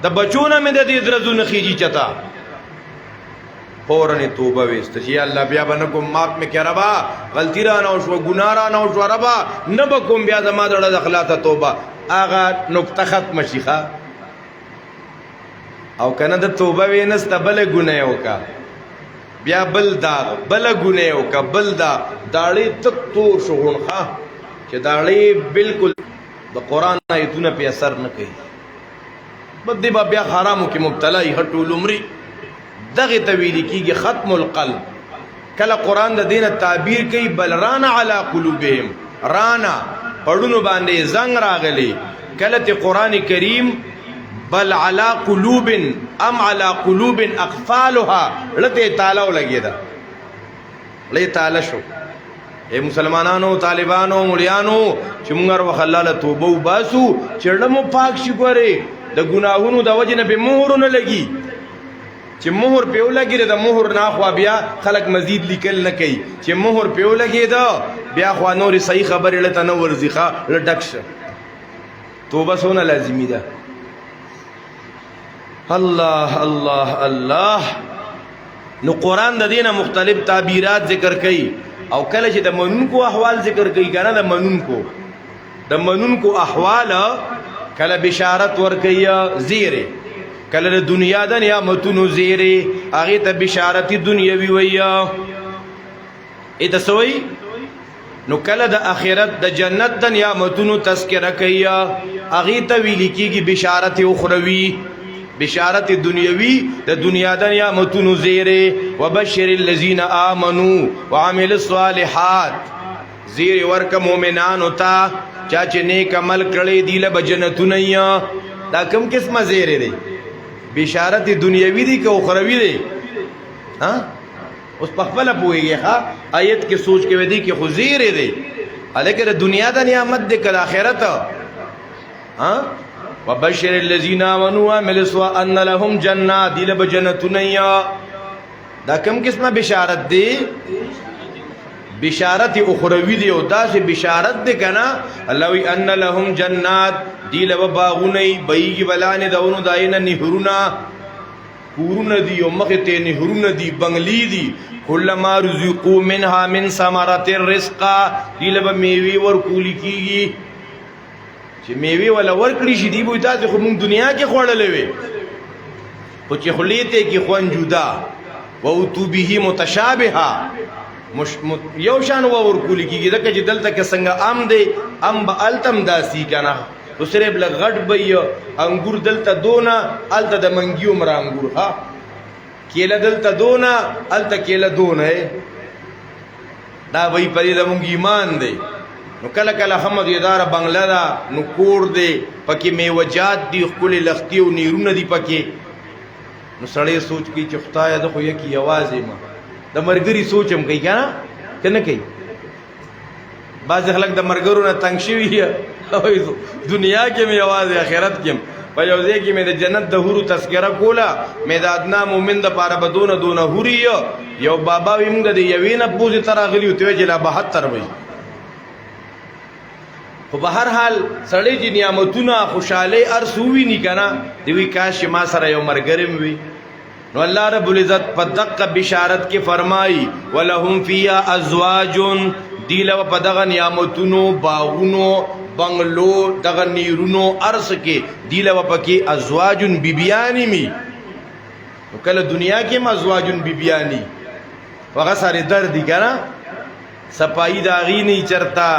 Speaker 1: د بچونه مې د دې درزونه خيږي چتا. فورن توبه وست چې الله بیا باندې کوم ماپ مې کربا، غلطی را نه شو، ګناه را نه شو، ربا نه بکوم بیا زما د اخلاص توبه. اغه نقطه ختم شيخه او کنه د توبه وینست بل ګناه وکا، بیا بل دا بل ګناه وکا، بل دا داړي تک تور شوونخه چې داړي بالکل د قران آیتونه په اثر نه کوي. بد دی بیا حرامو کې مبتلا ای هټول عمرې. دغه تویل کیږي ختم القلب. کله قران د دینه تعبیر کوي بل رانا علی قلوبهم، رانا پړونو باندې زنګ راغلی. کله ته قران کریم بل علی قلوب ام علی قلوب اقفالها لته تعالی ولګیدا، لې تعالی شو. اے مسلمانانو، طالبانو، مليانو چې موږ وخلاله توبه وباسو، چړمو پاک شي. ګوره د ګناهونو د وجه نه به مهر نه لګي، چې مهر په ولګي د مهر نه خو بیا خلک مزید لیکل نه کوي، چې مهر په ولګي دا بیا خو نور صحیح خبر لته نه ورزيخه لټکشه. توبه سونه لازمي ده. الله الله الله. نو قران د دینه مختلف تعبیرات ذکر کوي، او کله چې د منونکو احوال ذکر کوي کنه، د منونکو احوال کله بشارت ور کوي زیره، کله د دنیا د نعمتونو زیره هغه ته بشارت دنیوي ویا اته سوی. نو کله د اخرت د جنت د نعمتونو تذکرہ کوي هغه ته ویل کیږي بشارت اخروی، بشارت دنیوی د دنیا د نعمتونو زیره. وبشر الذين امنوا وعملوا الصالحات، زیر ورک مومنانو ته چا چې نیک عمل کړي دی له جنتونه. دا کوم قسمه زیره دی؟ بشارت دنیوی دی که اخروی دی؟ ها اوس په خپل پوهیږي. ها آیت کې سوچ کې ودی کې خو زیره دی، الکه د دنیا د نعمت د کله آخرت. ها وبشر الذين امنوا وعملوا الصالحات ان لهم جنات، دی له جنتونه. دا کوم قسمه بشارت دی؟ بشارت اخروی دی. او دا چې بشارت دی کنه، الله وی ان لهم جنات، دی له باغونه بیږي بلانه دونو داینه نهرونه کورونه دی او مخه ته نهرونه دی، بنگلی دی. کلما رزقوا منها من ثمرات الرزق، دی له میوه ورکول کیږي. چې میوه ولا ورکړي شي دی بو تاسو خو مونږ دنیا کې خوړلې وي، خو چې خلیته کې خوان جدا او تو به متشابهه یو شان ورکول کیږي. دغه چې دلته کې څنګه عام دی ام با التم داسی کنا تو صرف لغټ بی انګور دلته دونا الته د منګیو مر انګور ها کېله دلته دونا الته کېله دونا دا وی پرې د مونږ ایمان دی نو کله کله حمد اداره بنگلا دا نو کور دی پکې میوجات دی خپل لختی او نیرونه دی پکې نو سړی سوچ کی چې خدای د خو یکی आवाज ما د مرګري سوچم کوي کنه کنه کوي بعض خلک د مرګرو نه تنگ شوی دنیا کې می आवाज آخرت کې په یو ځای کې مې د جنت د حورو تذکرہ کولا مې د ادنا مومن د پاره بدون دون حوري یو بابا ویمږ د یوینه پوزي تر غلی او ته جلا 72 وي خو په هر حال سړی چې نعمتونه خوشاله ارسوي نی کنه دی وی کاش ما سره یو مرګرم وي نو الله رب العزت په دقه بشارت کې فرمایي ولهم فیها ازواج دیلو په دغه نعمتونو باغونو بنگلو دغه نیرونو ارس کې دیلو پکې ازواجن بیبیانی می کله دنیا کې ازواجن بیبیانی هغه سره درد دي کنه صفائی داغی نه چرتا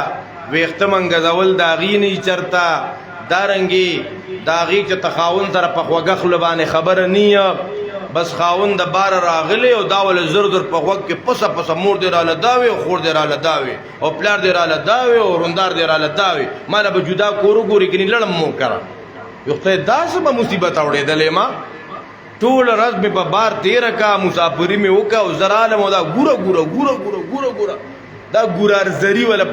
Speaker 1: ویخت منګزول داغی نه چرتا دارنګي داغی چې تخاون سره په خوګه خلبانه خبر نه بس خاون د بار راغلی او داول زر در په وخت کې پسه پسه مور دی را لداوي خور دی را لداوي او پلار دی را لداوي او روندار دی را لداوي مانه به جدا کورو ګوري کني لړم مو کړه یو ته داسه مصیبت اورې دلې ما ټول ورځ می په بار تیر کا مسافری می وکا او زراله مو دا ګوره ګوره ګوره ګوره ګوره ګوره دا ګورار زری ولا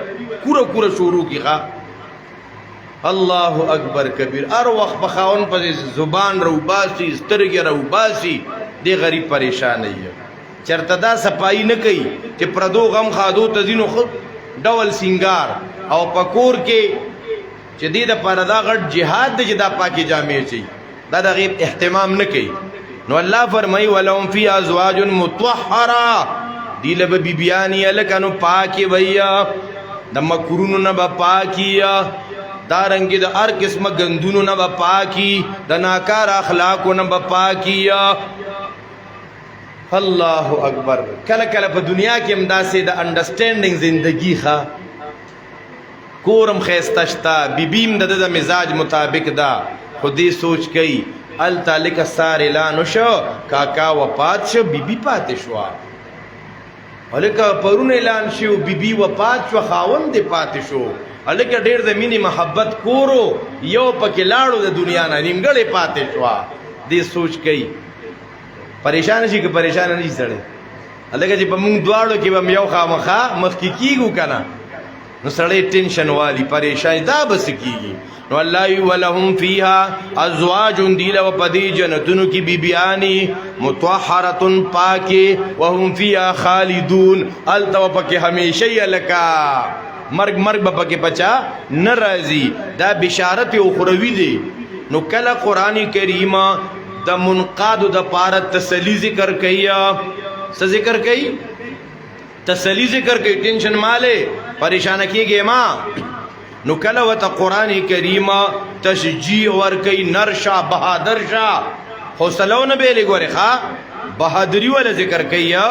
Speaker 1: ګوره ګوره شروع کیخه الله اکبر کبیر ار وخت بخاون په زبان رو باسی سترګې رو باسی دی غریب پریشان ای چرته دا صفائی نه کوي چې پردو غم خادو تزینو خود ډول سنگار او پکور کې چې دې د پردا غټ جهاد د جدا پاکي جامې چي دا د غیب اهتمام نه کوي نو الله فرمای ولهم فی ازواج مطهره دی له بیبیانی الکنو پاکي ویا د مکرونو نه پاکیا دارنګي د هر قسمه غندونو نه پاکي د ناکار اخلاقو نه پاکي الله اکبر کله کله په دنیا کې امداسه د انډرستانډینګ زندگی ښه کورم خيستشتا بیبیم د مزاج مطابق دا خودي سوچ کئ ال تعلق سار اعلان شو کاکا وفات شو بیبي پاتې شو الکه پرون اعلان شو بیبي وفات شو خاوند پاتې شو الکه ډېر د مینې محبت کورو یو پکې لاړو د دنیا نه نیمګړې پاتې شو دې سوچ کئ پریشان شي که پریشان نه شي سړی الکه چې په موږ دواړو کې به یو خامخا مخکې کیږو کنه نو سړی ټینشن والی پریشان دا بس کیږي نو الله ولهم فیها ازواج دیل و پدی جنتونو کی بیبیانی مطهره پاکی وهم فیها خالدون التو پک همیشه لکا مرگ مرگ با پک پچا نرازی دا بشارت اخروی دی نو کلا قرآن کریم دا منقادو دا پارت تسلی ذکر کیا سا ذکر کئی تسلی ذکر کئی ٹینشن مالے پریشان کی گئے ماں نو کلا و تا قرآن کریم تشجیع ورکی نرشا بہادر شا حوصلو نبی لگوری خواه بہادری والا ذکر کیا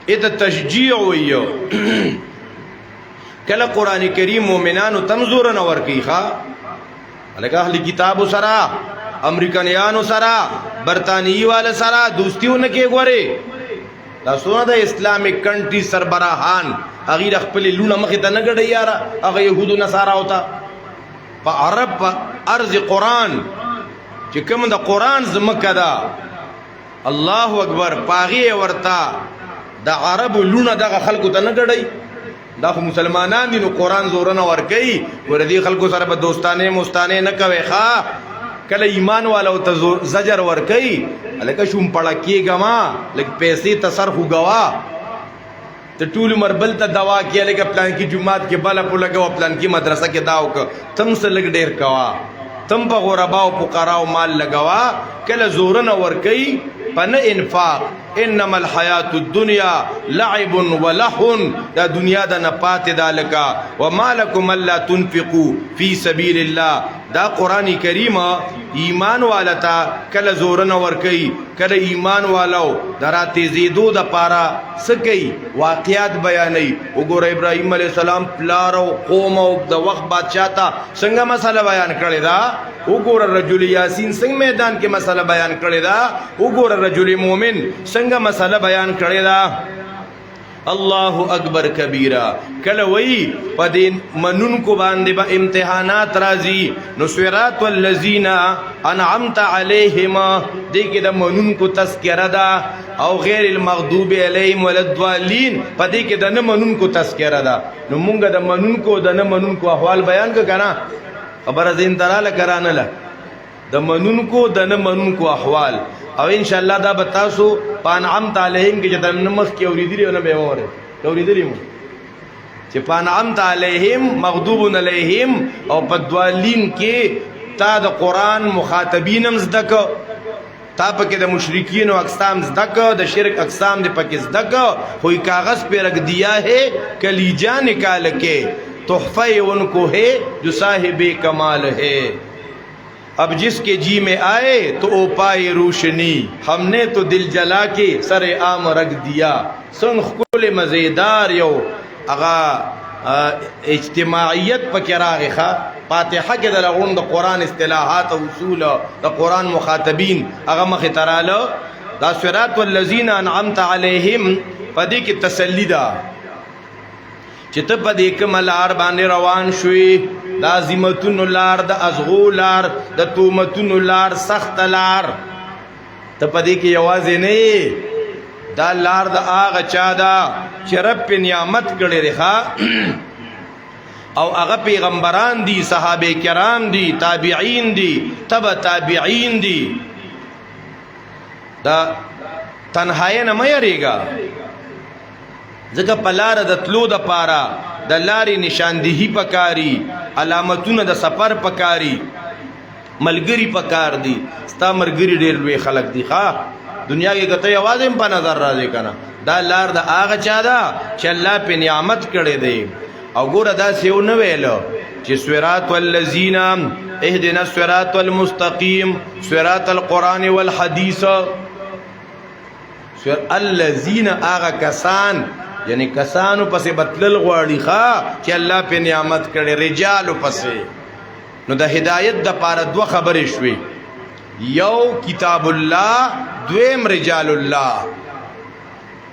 Speaker 1: ایتا تشجیع ویو کلا قرآن کریم مومنانو تمزورن ورکی خواه لکه اهل کتابو سرا امریکانیانو سرا برطانیی والا سرا دوستیو نکی گوری دا سونا دا اسلامک کنٹری سربراہان اغیر اخپلی لونا مخی تا نگڑی یارا اغیر یهودو نصارا ہوتا پا عرب پا ارض قرآن چی کم دا قرآن زمکہ دا اللہ اکبر پاغی ورطا دا عرب لونا دا خلقو تا نگڑی دا خو مسلمانان دي نو قرآن زورنا ورکی وردی خلقو سره په دوستانه مستانه نه کوي ښا کله ایمان والا او ته زجر ورکی الکه شوم پړه کیګه ما لکه پیسې تصرف غوا ته ټول مربل ته دوا کې لکه پلان کې جمعات کې بالا په لګاو پلان کې مدرسه کې داو ک تم سره لګ ډیر کوا تم په غربا او فقرا او مال لګوا کله زورنا ورکی پن انفاق انما الحیات الدنیا لعب ولهو دا دنیا دا نپات دا لکا وما لکم اللہ تنفقو فی سبیل اللہ دا قرآن کریم ایمان والتا کل زورن ورکی کل ایمان والو درا تیزیدو دا پارا سکی واقعات بیانی وګوره ابراہیم علیہ السلام پلارو قوم او دا وقت بادشاہ تا څنګه مسئلہ بیان کړی دا وګوره رجل یاسین څنګه میدان کې مسئلہ بیان کړی دا وګوره رجل مومن څنګه مسئلہ بیان کړی دا اللہ اکبر کبیرہ کل وی پدین منن کو باندے با امتحانات رازی نصورات واللزین انعمت علیہم دیکھ دا منن کو تذکرہ دا او غیر المغضوب علیہم والدوالین پدے کہ دا نمنن کو تذکرہ دا نمونگا دا منن کو احوال بیان کا کنا خبر از انترال کرانلا دا منن کو احوال او انشاءاللہ دا بتاسو پانعمت علیہم کی جتا نمخ کی اوریدری و نبی واره اوریدری مو چه پانعمت علیہم مغضوب علیہم او پدوالین کی تا دا قرآن مخاطبینم زدکو تا پاکی دا مشرکین و اقسام زدکو دا شرک اقسام دا پاکی زدکو ہوئی کاغذ پہ رکھ دیا ہے کلیجہ نکال کے تحفہ ان کو ہے جو صاحب کمال ہے اب جس کے جی میں آئے تو او پائے روشنی ہم نے تو دل جلا کے سر عام رکھ دیا سن کل مزیدار یو اغا اجتماعیت پا کراغی خوا فاتحہ کے دا لغون دا قرآن اصطلاحات و اصول دا قرآن مخاطبین اغا مخطرالو دا صراط واللزین انعمت علیہم پا دی کی تسلی دا چت پا دی کمالار بانے روان شوی دا عظیمتون لار دا ازغو لار دا تومتون لار سخت لار تا پا دی کی یوازی نئی دا لار دا آغا چا دا چی رب پی نعمت کردی رخا او اغا پیغمبران دی صحابہ کرام دی تابعین دی تبا تابعین دی دا تنہائی نمیری گا ځکه پلار د تلو د پارا د لارې نشاندهی پکاري علامتونه د سفر پکاري ملګری پکار دي ستا مرګری ډېر لوی خلک دي ښا دنیا کې کته یوازې هم په نظر راځي کنه دا لار د هغه چا ده چې الله په نعمت کړی دی او ګوره دا سیو نه ویلو چې صراط والذین اهدنا الصراط المستقیم صراط القرآن والحدیث الذین هغه کسان یعنی کسانو پسې بتلل غواړي ښا چې الله په نعمت کړي رجالو پسې نو د هدایت د پاره دوه خبرې شوي یو کتاب الله دویم رجال الله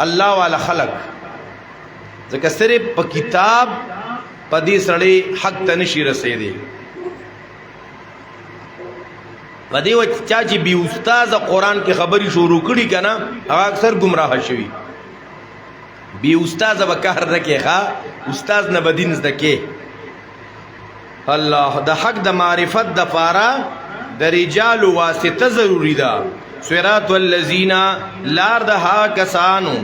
Speaker 1: الله والا خلق ځکه صرف په کتاب په دې سړی حق ته نشي رسېدی په دې وخت چې بي استاد قرآن کې خبري شروع کړي کنه هغه اکثر گمراه شوی بی استاد به کار رکه ښا استاد نه بدین زدکه الله د حق د معرفت د پاره د رجال واسطه ضروری ده صراط والذین لار د ها کسانو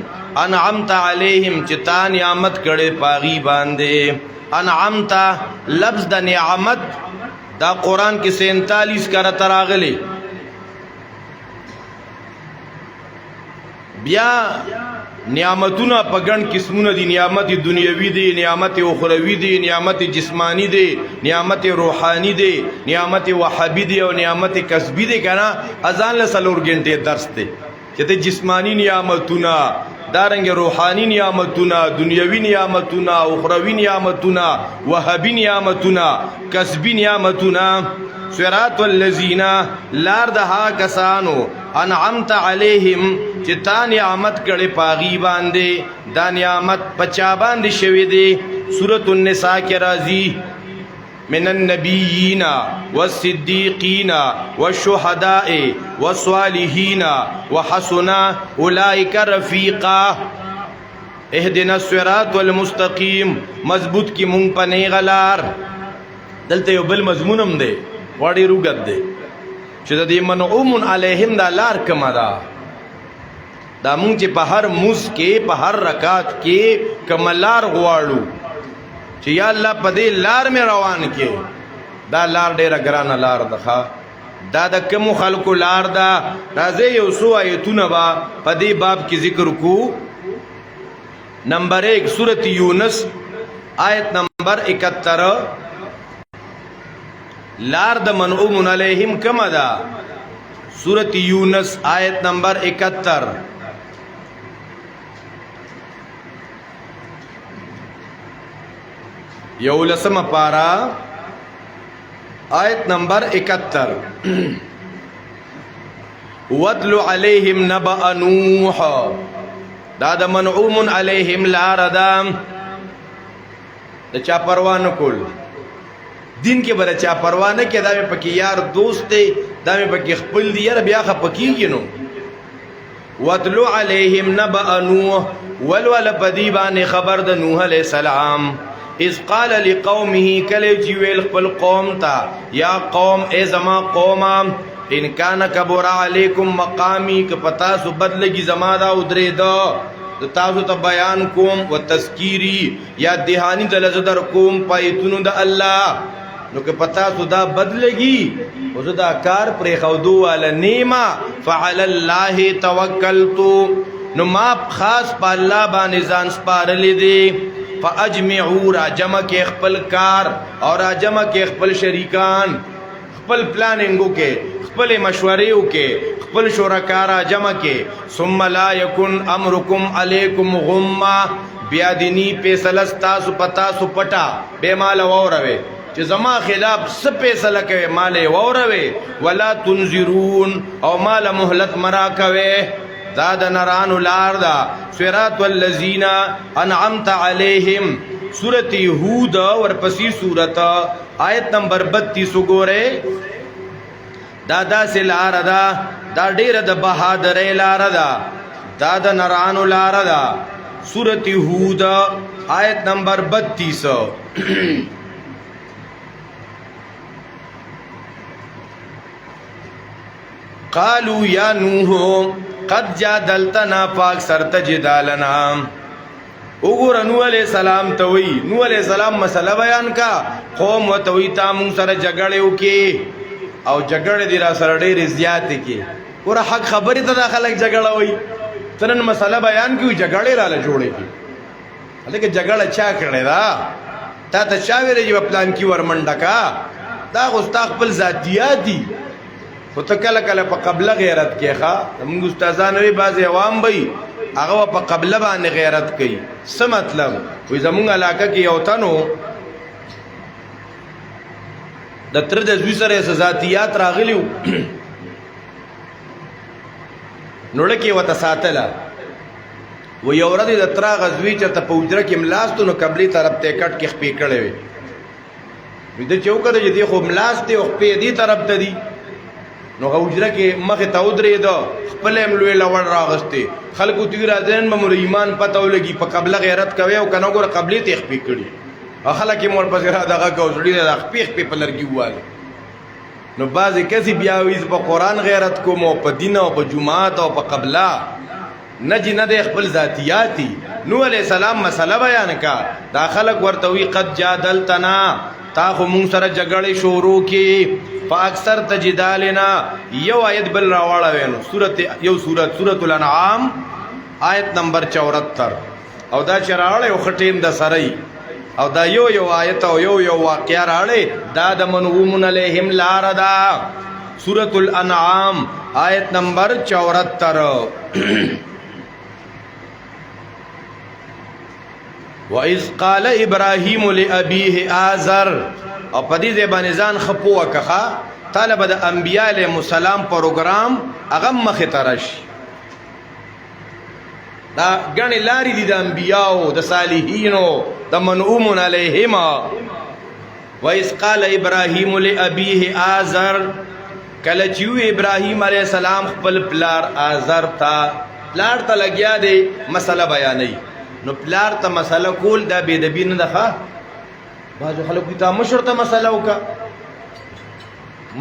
Speaker 1: انعمت علیہم چې تا نعمت کړي پاغي باندې انعمت لفظ د نعمت دا قرآن کې 47 کرا تراغلی بیا نعمتونه په ګڼ قسمونه دي نعمت دنیوي دي نعمت اخروی دي نعمت جسمانی دي نعمت روحانی دي نعمت وهابی دي او نعمت کسبی دي کنه اذان له سلور غنټه درس دي چې ته جسمانی نعمتونه دارنګ روحانی نعمتونه دنیوي نعمتونه اخروی نعمتونه وهابی نعمتونه کسبی نعمتونه صراط والذین لار د ها کسانو انعمت علیہم چې تا نعمت کړي پاغي باندې دا نعمت پچا باندې شوی دی سورۃ النساء کې راځي من النبیین والصدیقین والشهداء والصالحین وحسن اولئک رفیقا اهدنا الصراط المستقیم مضبوط کی مونږ په نه غلار دلته یو بل مضمونم دی واړی روګد دی چې د دې منعوم علیهم دا لار کما دا دا مونږ چې په هر موس کې په هر رکعت کې کملار غواړو چې یا الله په دې لار مې روان کې دا لار ډېره ګرانه لار ده دا د کوم خلکو لار ده راځي یو څو آیتونه با په دې باب کې ذکر کو نمبر 1 سورۃ یونس آیت نمبر 71 لار د منعوم علیہم کم دا سورۃ یونس آیت نمبر 71 یولسم پارا آیت نمبر 71 وَاتْلُ عَلَيْهِمْ نَبَأَ نُوحَ دا دا منعوم علیہم لار دا چا پروا نکول دین کے برا چا پروا نہ کہ دا میں پکی یار دوست دے دا میں پکی خپل دی یار بیا خپکی گنو وَاتْلُ عَلَيْهِمْ نَبَأَ نُوحَ والوال پدیبان خبر دا نوح علیہ السلام اذ قال لقومه کلے چیویل خپل قوم تا یا قوم اے زما قوما ان کان کبر علیکم مقامی کہ پتاسو بدلگی زما دا ادرے دا تاسو تا بیان کوم و تذکیری یا دہانی دلزدر کوم پایتونو دا اللہ نو کہ پتاسو دا بدلگی و دا کار پر خودو والا نیما فعل اللہ توکلتو نو ما خاص پا اللہ بانزان سپارلی دے فاجمعو را جمع کے خپل کار اور را جمع کے خپل شریکان خپل پلاننگو کے خپل مشوریو کے خپل شرکارا جمع کے ثم لا یکن امرکم علیکم غمہ بیادینی پیسلستاسو پتاسو پٹا بے مالا ووروے چی زما خلاف سپیسلکوے مالے ووروے ولا تنظرون او مالا محلت مراکوے داد نرانو لار دا صراط والذین انعمت علیہم سورت ہود ورپسی سورت آیت نمبر 32 گورے دادا سے لار دا دا دیر دا بہادر لار دا داد نرانو لار دا سورت ہود آیت نمبر 32 قالوا یا نوح قد جادلتنا فاکثرت جدالنا اگر نوح علیہ السلام توی نوح علیہ السلام مسئلہ بیان کا قوم و توی تامون سر جگڑیو کی او جگڑ دی را سر دیر زیادی کی پورا حق خبری تا دا خلق جگڑا ہوئی تنن مسئلہ بیان کی جگڑی را لجوڑے کی لیکن جگڑ اچھا کرنے دا تا تشاوی رجی پلان کی ورمنڈا کا دا غستاق پل ذاتیات دی خو تا کل کل پا قبل غیرت کی خواہ منگ استازان وی باز عوام بی اگو پا قبل بان غیرت کی سا مطلب وی زمونگ علاقہ کی یوتنو دا ترد ازوی سر ایسا ذاتیات راغلیو نوڑکی و تساتلا و یوردی دا تراغ ازوی چا تا پوجرک املاستو نو قبلی طرف تے کٹ کی خپی کڑے وی وی دا چوکا دا جی دی خو املاستی و خپی دی طرف تا دی نو غوجره کې مخه تودري دو خپل املوي لور راغسته خلکو تیر ازن ممر ایمان پتو لګي په قبل غیرت کوي او کنه ګور قبلي تخ پی کړي اخلا کې مور پس را دغه کوزړي د خپل په لرګي واله نو بعضی کسي بیا ویز په قران غیرت کوم او په دین او په جمعات او په قبلا نجی نه د خپل ذاتیاتی نو علی السلام مسله بیان کا دا خلق ورته وی قد جادلتنا تا خو مون سره جګړې شروع کی فاکثر تجدالنا یو آیت بل راواړه وینو سورۃ الانعام آیت نمبر 74 او دا چراړه او خټیم د سرای او دا یو آیت او یو واقعا راړه دا د منعوم علیہم لار دا سورۃ الانعام آیت نمبر 74 وَإِذْ قَالَ إِبْرَاهِيمُ لِأَبِيهِ آزَرْ او پدی زبانزان خپو وکخا طالب د انبیاء علیہ السلام پروگرام اغم مخترش دا گنی لاری دی د انبیاء د صالحینو د منعوم علیہم وَإِذْ قَالَ إِبْرَاهِيمُ لِأَبِيهِ آزَرْ کلچیو ابراہیم علیہ السلام خپل پلار آزر تا پلار تا لگیا دے مسئلہ بیانی نو پلار تا مسئلہ کول دا بیدبی ندخوا بعضو خلقو تا مشر تا مسئلہ ہوکا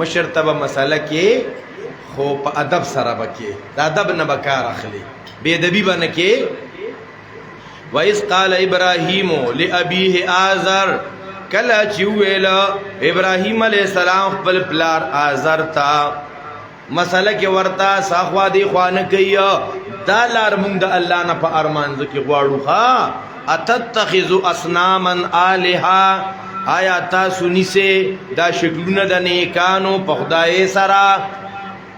Speaker 1: مشر تا با مسئلہ کی خو پا ادب سر بکی دا ادب نبکار اخلی بیدبی با نکی وَإِذْ قَالَ إِبْرَاهِيمُ لِأَبِيهِ آزَرْ کلا چیویلا ابراہیم علیہ السلام خپل پلار آزر تا مسئلہ کی ورتا ساخوا دی خوان کئی دا لار مونگ دا اللہ نا پا ارمان زکی غوارو خوا اتتخذو اسناما آلہا آیا تاسو نیسه دا شکلونه د نیکانو په خدای سره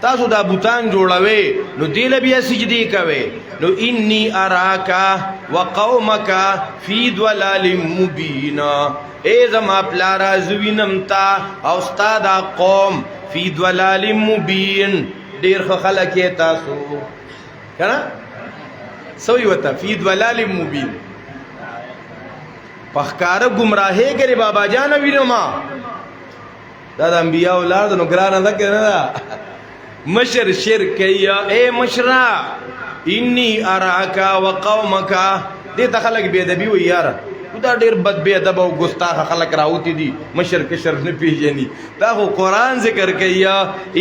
Speaker 1: تاسو دا بوتان جوړوي نو دیل بیا سجدی کوي نو انی اراکا وقومکا فی ضلال مبین اے زما پلارا زوینم تا او استاد قوم فی ضلال مبین ډیر خلک تاسو کنه سوی وتا فی ضلال مبین پخکار گمراهی کری بابا جان وینو ما دا د انبیاء اولاد نو ګرانه ده کنه دا مشر شرک یا اے مشرا انی اراکا وقومکا دې ته خلک بے ادبی وي یار دا ډیر بد بے ادب او ګستاخ خلک راوتی دي مشر کشر نه پیژني دا خو قران ذکر کوي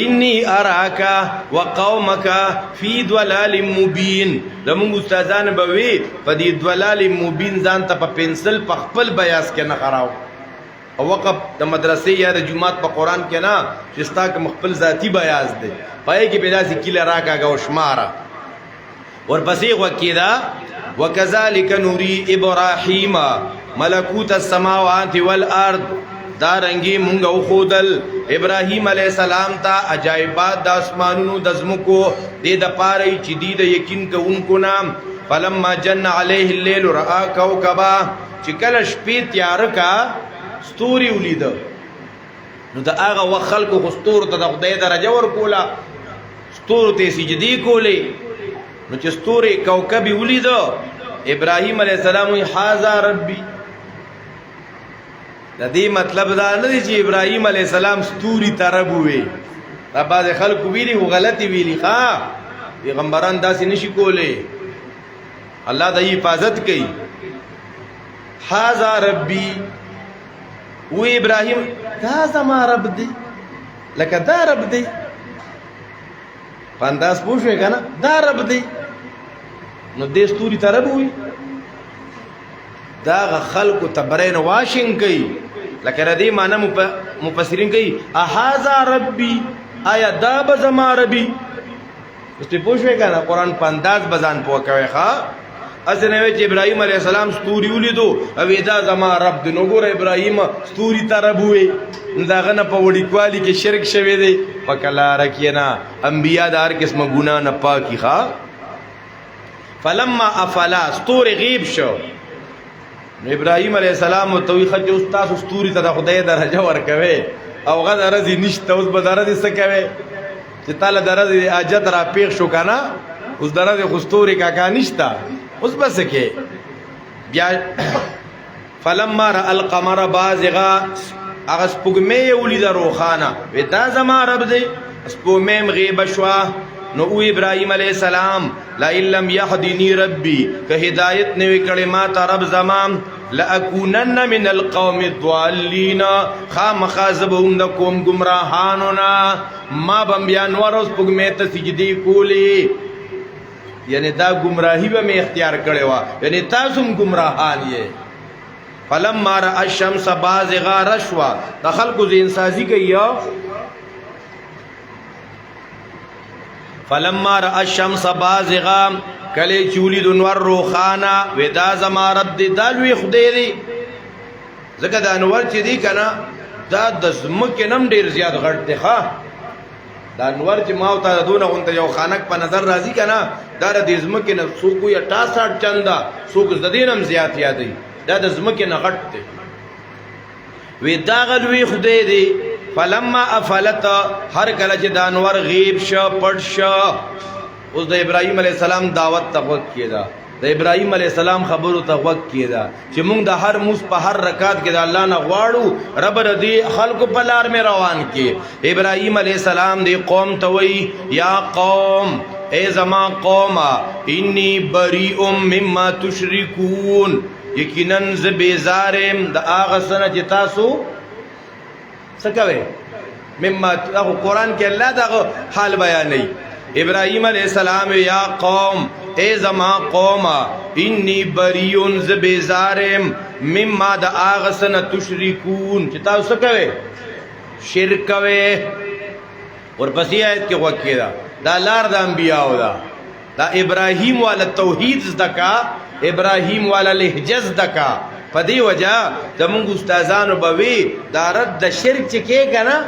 Speaker 1: انی اراکا وقومکا فی ضلال مبین زموږ استادان به وی په دې ضلال مبین ځان ته په پنسل په خپل بیاس کې نه خراو او وقف د مدرسې یا د جمعات په قران کې نه چې ستا کوم خپل ذاتی بیاس دی پای کې بلا سي کله راکاګه او شماره ورپسې وکیدا وکذالک نوری ابراهیم ملکوت السماوات والارض دارنګي مونږ او خودل ابراهیم علی السلام ته عجایبات د اسمانونو د زمکو د پاره چې دی د یقین کوونکو نام فلما جن علیه الليل را کوكبا چې کله شپې تیار کا ستوري ولید نو دا هغه وخت خلکو ستور ته د خدای درجه ور کولا ستور ته سجدي کولې نو چې ستوري کوكب ولید ابراهيم عليه السلام وی هاذا ربي د دې مطلب دا نه دی چې ابراهيم عليه السلام ستوري ترب وي دا بعض خلکو ویلي او غلطي ویلي ها پیغمبران داسې نشي کولې الله د حفاظت کوي هاذا ربي و ابراهيم دا زما رب دی لکه دا رب دی پانداس پوښوي کنه دا رب دی نو دې ستوري ترب وي دا خلکو تبرین واشنګ کوي لکه ردی معنی مفسرین کوي اهذا ربي آیا دا به زما ربي ته پوښوي کنه قران پانداس بزان پوکوي ښا اسنه چې ابراهيم عليه السلام ستوري ولیدو او دا زما رب د نو ګور ابراهيم ستوري تربوي داغه نه په وړي کوالی کې شرک شوی دی پکلا رکینا انبیا دار قسم ګنا نه پاکي ښا فلما افلا ستور غیب شو ابراهيم عليه السلام توي خج استاد ستوري ته خدای درجه ورکوي او غد رزي نشته اوس به درجه څه کوي چې تعالی درجه اجت را پیښ شو کنه اوس درجه خستوري کاکا نشته اوس بس کې بیا فلما را القمر بازغا اغه سپوږمۍ ولید روخانه ودا زما رب دی سپوږمۍ غیب شوا نو او ابراهيم عليه السلام لا لم يهدني ربي که هدایت نه وکړي ما ته رب زمان لاكونن من القوم الضالين خامخازبهم لكم گمراهاننا ما بم بیان ورس پګمه ته سجدي کولی یعنی دا گمراهی به می اختیار کړي وا یعنی تاسو هم گمراهان یې فلما را الشمس بازغا رشوا د خلکو زین سازی کوي فلما را الشمس بازغا کله چولی د نور روخانه ودا زما رب دی دالوی خدای دی زکه د انور چې دی کنه دا د زمکه نم ډیر زیات غړ دی ښا دا انور چې ما او تا دونه غونته یو خانک په نظر راځي کنه دا د زمکه نه سوق یا 68 چندا سوق زدینم زیات یادی دا د زمکه نه غټ دی وی دا غلوی خدای دی فلما افلت هر کله چې د انور غیب شو پړ شو اوس د ابراهيم عليه السلام دعوت ته کېدا د ابراهيم عليه السلام خبرو ته کېدا چې موږ د هر موس په هر رکعت کې د الله نه غواړو رب ردی خلق په لار مې روان کې ابراهيم عليه السلام دی قوم ته وی یا قوم اے زما قوم انی بریء مما تشركون یقینا ز بیزارم د اغه سنه چې تاسو سکوي مما قرآن کې الله دا حال بیانوي ابراهيم عليه السلام یا قوم اے زما قوم انی بریون ز بیزارم مما د اغسن تشركون چې تاسو کوي شرک کوي ورپسې آیت کې وکړه دا لار د انبیاء دا ابراهيم والا توحید زدکا ابراهيم والا لهجه زدکا په دې وجه زمونږ استادانو به وي دا رد د شرک چې کې که نه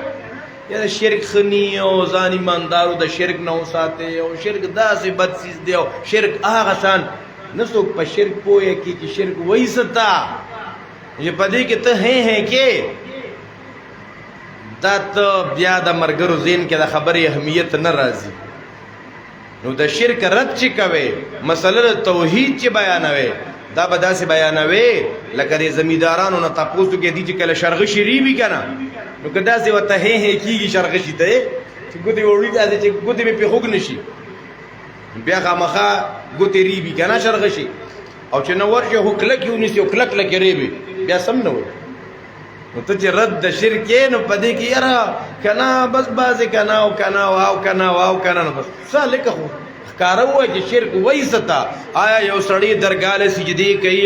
Speaker 1: یا شرک خنی او ځان ایماندارو د شرک نه وساتئ او شرک داسې بد څیز دی او شرک هغه شان نه څوک په شرک پوهه کې چې شرک وایي څه ته چې په دې کې ته هې کې دا ته بیا د ملګرو ذهن کې د خبرې اهمیت نه راځي نو د شرک رد چې کوي مسله د توحید چې بیانوي دا به داسې بیانوي لکه د زمیندارانو نه تپوس کې دي چې کله شرغشي ریبي که نه نو که داسې ورته هې کېږي شرغشي ته چې ګوتې وړي داسې چې ګوتې مې پرې خوږ نه شي بیا خامخا ګوتې ریبي که نه شرغشي او چې نه ورشي خو کلک یې ونیسي او کلک کلک یې ریبي بیا سم نه وایي نو ته چې رد د شرک یې نو په دې کې یاره که نه بس بعضې که نه او که نه او که نه او که نه نو بس څه لکه خو ښکاره ووایه چې شرک وایي څه ته آیا یو سړی درګاه له سجدې کوي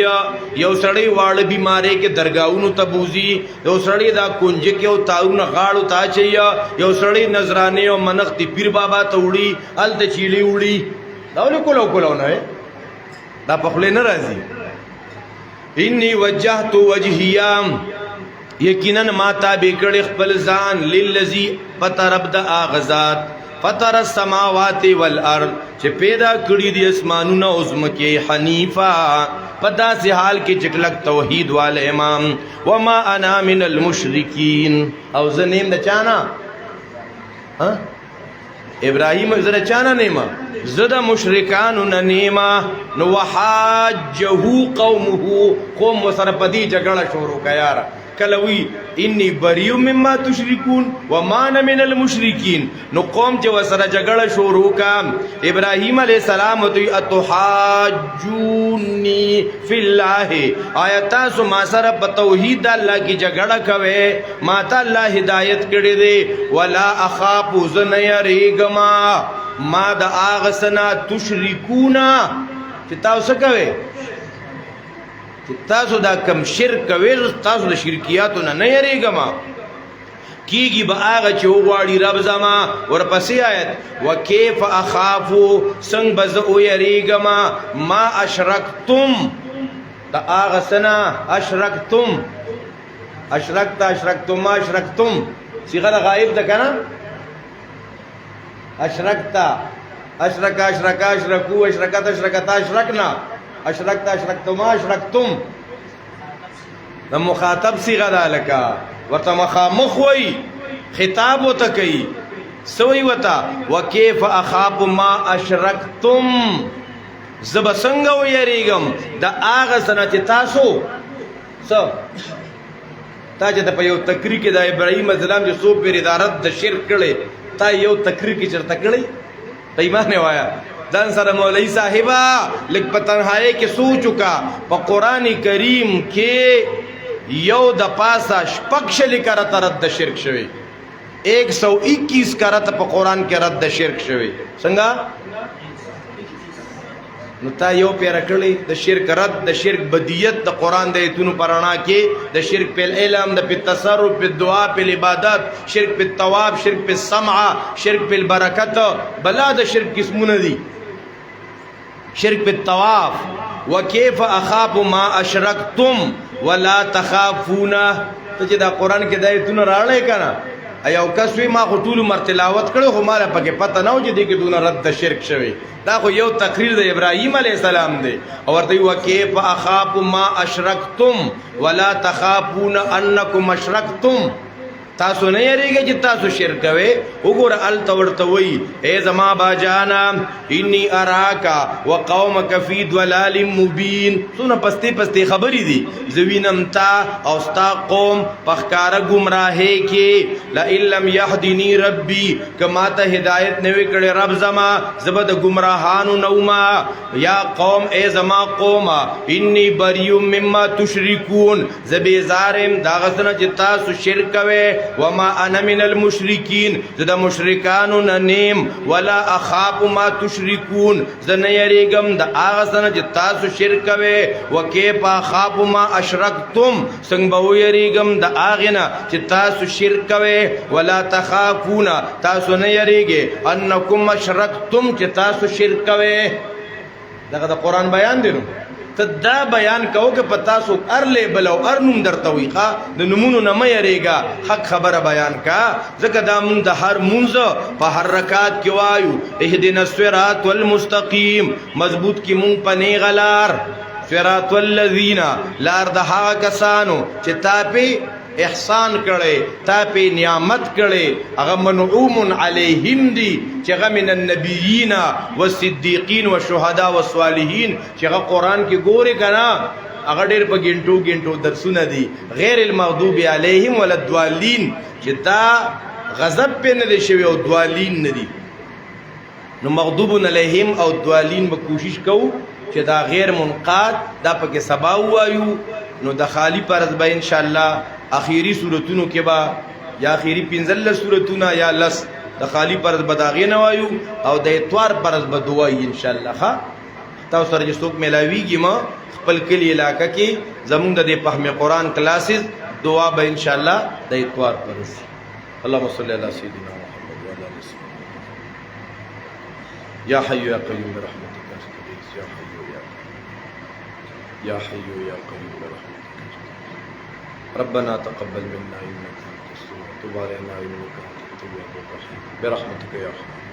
Speaker 1: یو سړی واړه بیمارۍ کې درګاهونو ته بوځي یو سړی دا کنجکې او تارونه غاړو ته اچوي یو سړی نذرانې او منښتې پیر بابا ته وړي هلته چیلې وړي دا ولې کولو نه دا په خولې نه راځي انی وجهت وجهیا یقینا ما تابع کړی خپل ځان للذي په طرف د هغه ذات فطر السماوات والارض چې پیدا کړی دي اسمانونه او ځمکې حنیفا په داسې حال کې چې کلک توحید وال امام وما انا من المشرکین او زه نیم د چانا ابراهیم زه د چانا نیما زه د مشرکانو نه نیما نو وحاجه قومه قوم ورسره په دې جګړه شروع کړه یاره کلوی انی بریو مما تشرکون وما انا من المشرکین نو قوم چې وسره جګړه شروع کام ابراهیم علیہ السلام تو اتحاجونی فی الله آیا تاسو ما سره په توحید الله کی جګړه کوي ما ته الله هدایت کړی دی ولا اخاف زن یریګما ما د اغسنا تشرکونا چې تاسو کوي تاسو دا کم شرک کوي تاسو د شرکیاتو نه یریګما کیږي به هغه چې وغواړي رب زما ورپسې آیت وکيف اخاف څنګه به زه ویریګما ما اشرکتم دا هغه سنا اشرکتم اشرکتم ما اشرکتم صيغه غائب ده کنه اشرکتا اشرکو اشرکتا اشرکنا اشرکتم اشرکتم دا مخاطب صيغه ده لکه ورته مخامخ وي خطاب وته کوي سوي وته وكيف اخاف ما اشرکتم زب څنګه ويریګم دا هغه سنت تاسو تا چې په یو تقریر کې د ابراهیم السلام چې سو پر ادارت د شرک کړي تا یو تقریر کې چرته کړي ته ایمان وایا دان سره مولوی صاحبہ لک پتنهایی کې سوچ چکا په قران کریم کې یو د پاسا شپږ شل کرت رد د شرک شوی 121 کرت په قران کې رد د شرک شوی څنګه نو تا یو پیر کړی د شرک رد د شرک بدیت د قران د ایتونو پرانا کې د شرک په علم د په تصرف په دعا په عبادت شرک په ثواب شرک په سمع شرک په برکت بلا د شرک قسمونه دي شرک بالطواف وكيف اخاف ما اشركتم ولا تخافون ته چې دا قران کې د ایتونو راړې کنه ایو کسوی ما خطول مرتلاوت کړو خو مال پکې پته نه و چې دې کې دون رد شرک شوی دا خو یو تقریر د ابراهیم علیه السلام دی او ورته وکيف اخاف ما اشركتم ولا تخافون انکم اشركتم تاسو نه یریږئ چې تاسو شرک کوئ وګوره الته ورته وایي ای زما باجانا انی اراکا وقومک فی ضلال مبین څونه پستی پستی خبرې دي زه وینم تا او ستا قوم په ښکاره ګمراهۍ کې لئن لم یهدنی ربی که ما ته هدایت نه وي کړی رب زما زه به د ګمراهانو نه وما یا قوم ای زما قومه انی بریء مما تشرکون زه بیزار یم د هغه څه نه چې تاسو شرک کوئ وما انا من المشرکین زدا مشرکانو نیم ولا اخاف ما تشرکون زنه یریګم د هغه سره چې تاسو شرک کوئ وکيف اخاف ما اشرکتم څنګه به یریګم د هغه نه چې تاسو شرک کوئ ولا تخافون تاسو نه یریږئ انکم اشرکتم چې تاسو شرک کوئ دغه د قران بیان دی نو تدا بیان کو کہ پتا سو ار لیبل او ار نوم درته وي ښا د نمونو نه مې یریګا حق خبره بیان کا زکه دا مون د هر مونږ په هر رکعت کې وایو اهدنا الصراط والمستقيم مضبوط کی مون پنی غلار صراط الذین لار د هغه کسانو چې تاپی احسان کړي تا په نعمت کړي هغه منعوم علیهم دي چې هغه من النبیین والصدیقین والشهداء والصالحین چې هغه قران کې ګوري کنا هغه ډېر په ګنټو درسونه دي غیر المغضوب علیهم ولا الضالین چې دا غضب په نه دي شوی او ضالین نه دي نو مغضوب علیهم او ضالین به کوشش کوو چې دا غیر منقاد دا پکې سبا وایو نو د خالی پرز به ان شاء الله اخیری صورتونو کې با یا اخیری 15 صورتونه یا لس د خالی پرز بداغې نه وایو او د اتوار پرز به دعای ان شاء الله ها تاسو سره چې څوک ملاویږي ما خپل کلی علاقہ کې زمونږ د فهم قرآن کلاسز دعا به ان شاء الله د اتوار پرز اللهم صل علی سیدنا محمد و علی آل سیدنا یا حی یا قیوم برحمتک استغیث یا حی یا حی یا قیوم برحمتک ربنا تقبل منا انك انت السميع وتب علينا انك انت التواب الرحيم برحمتك يا رب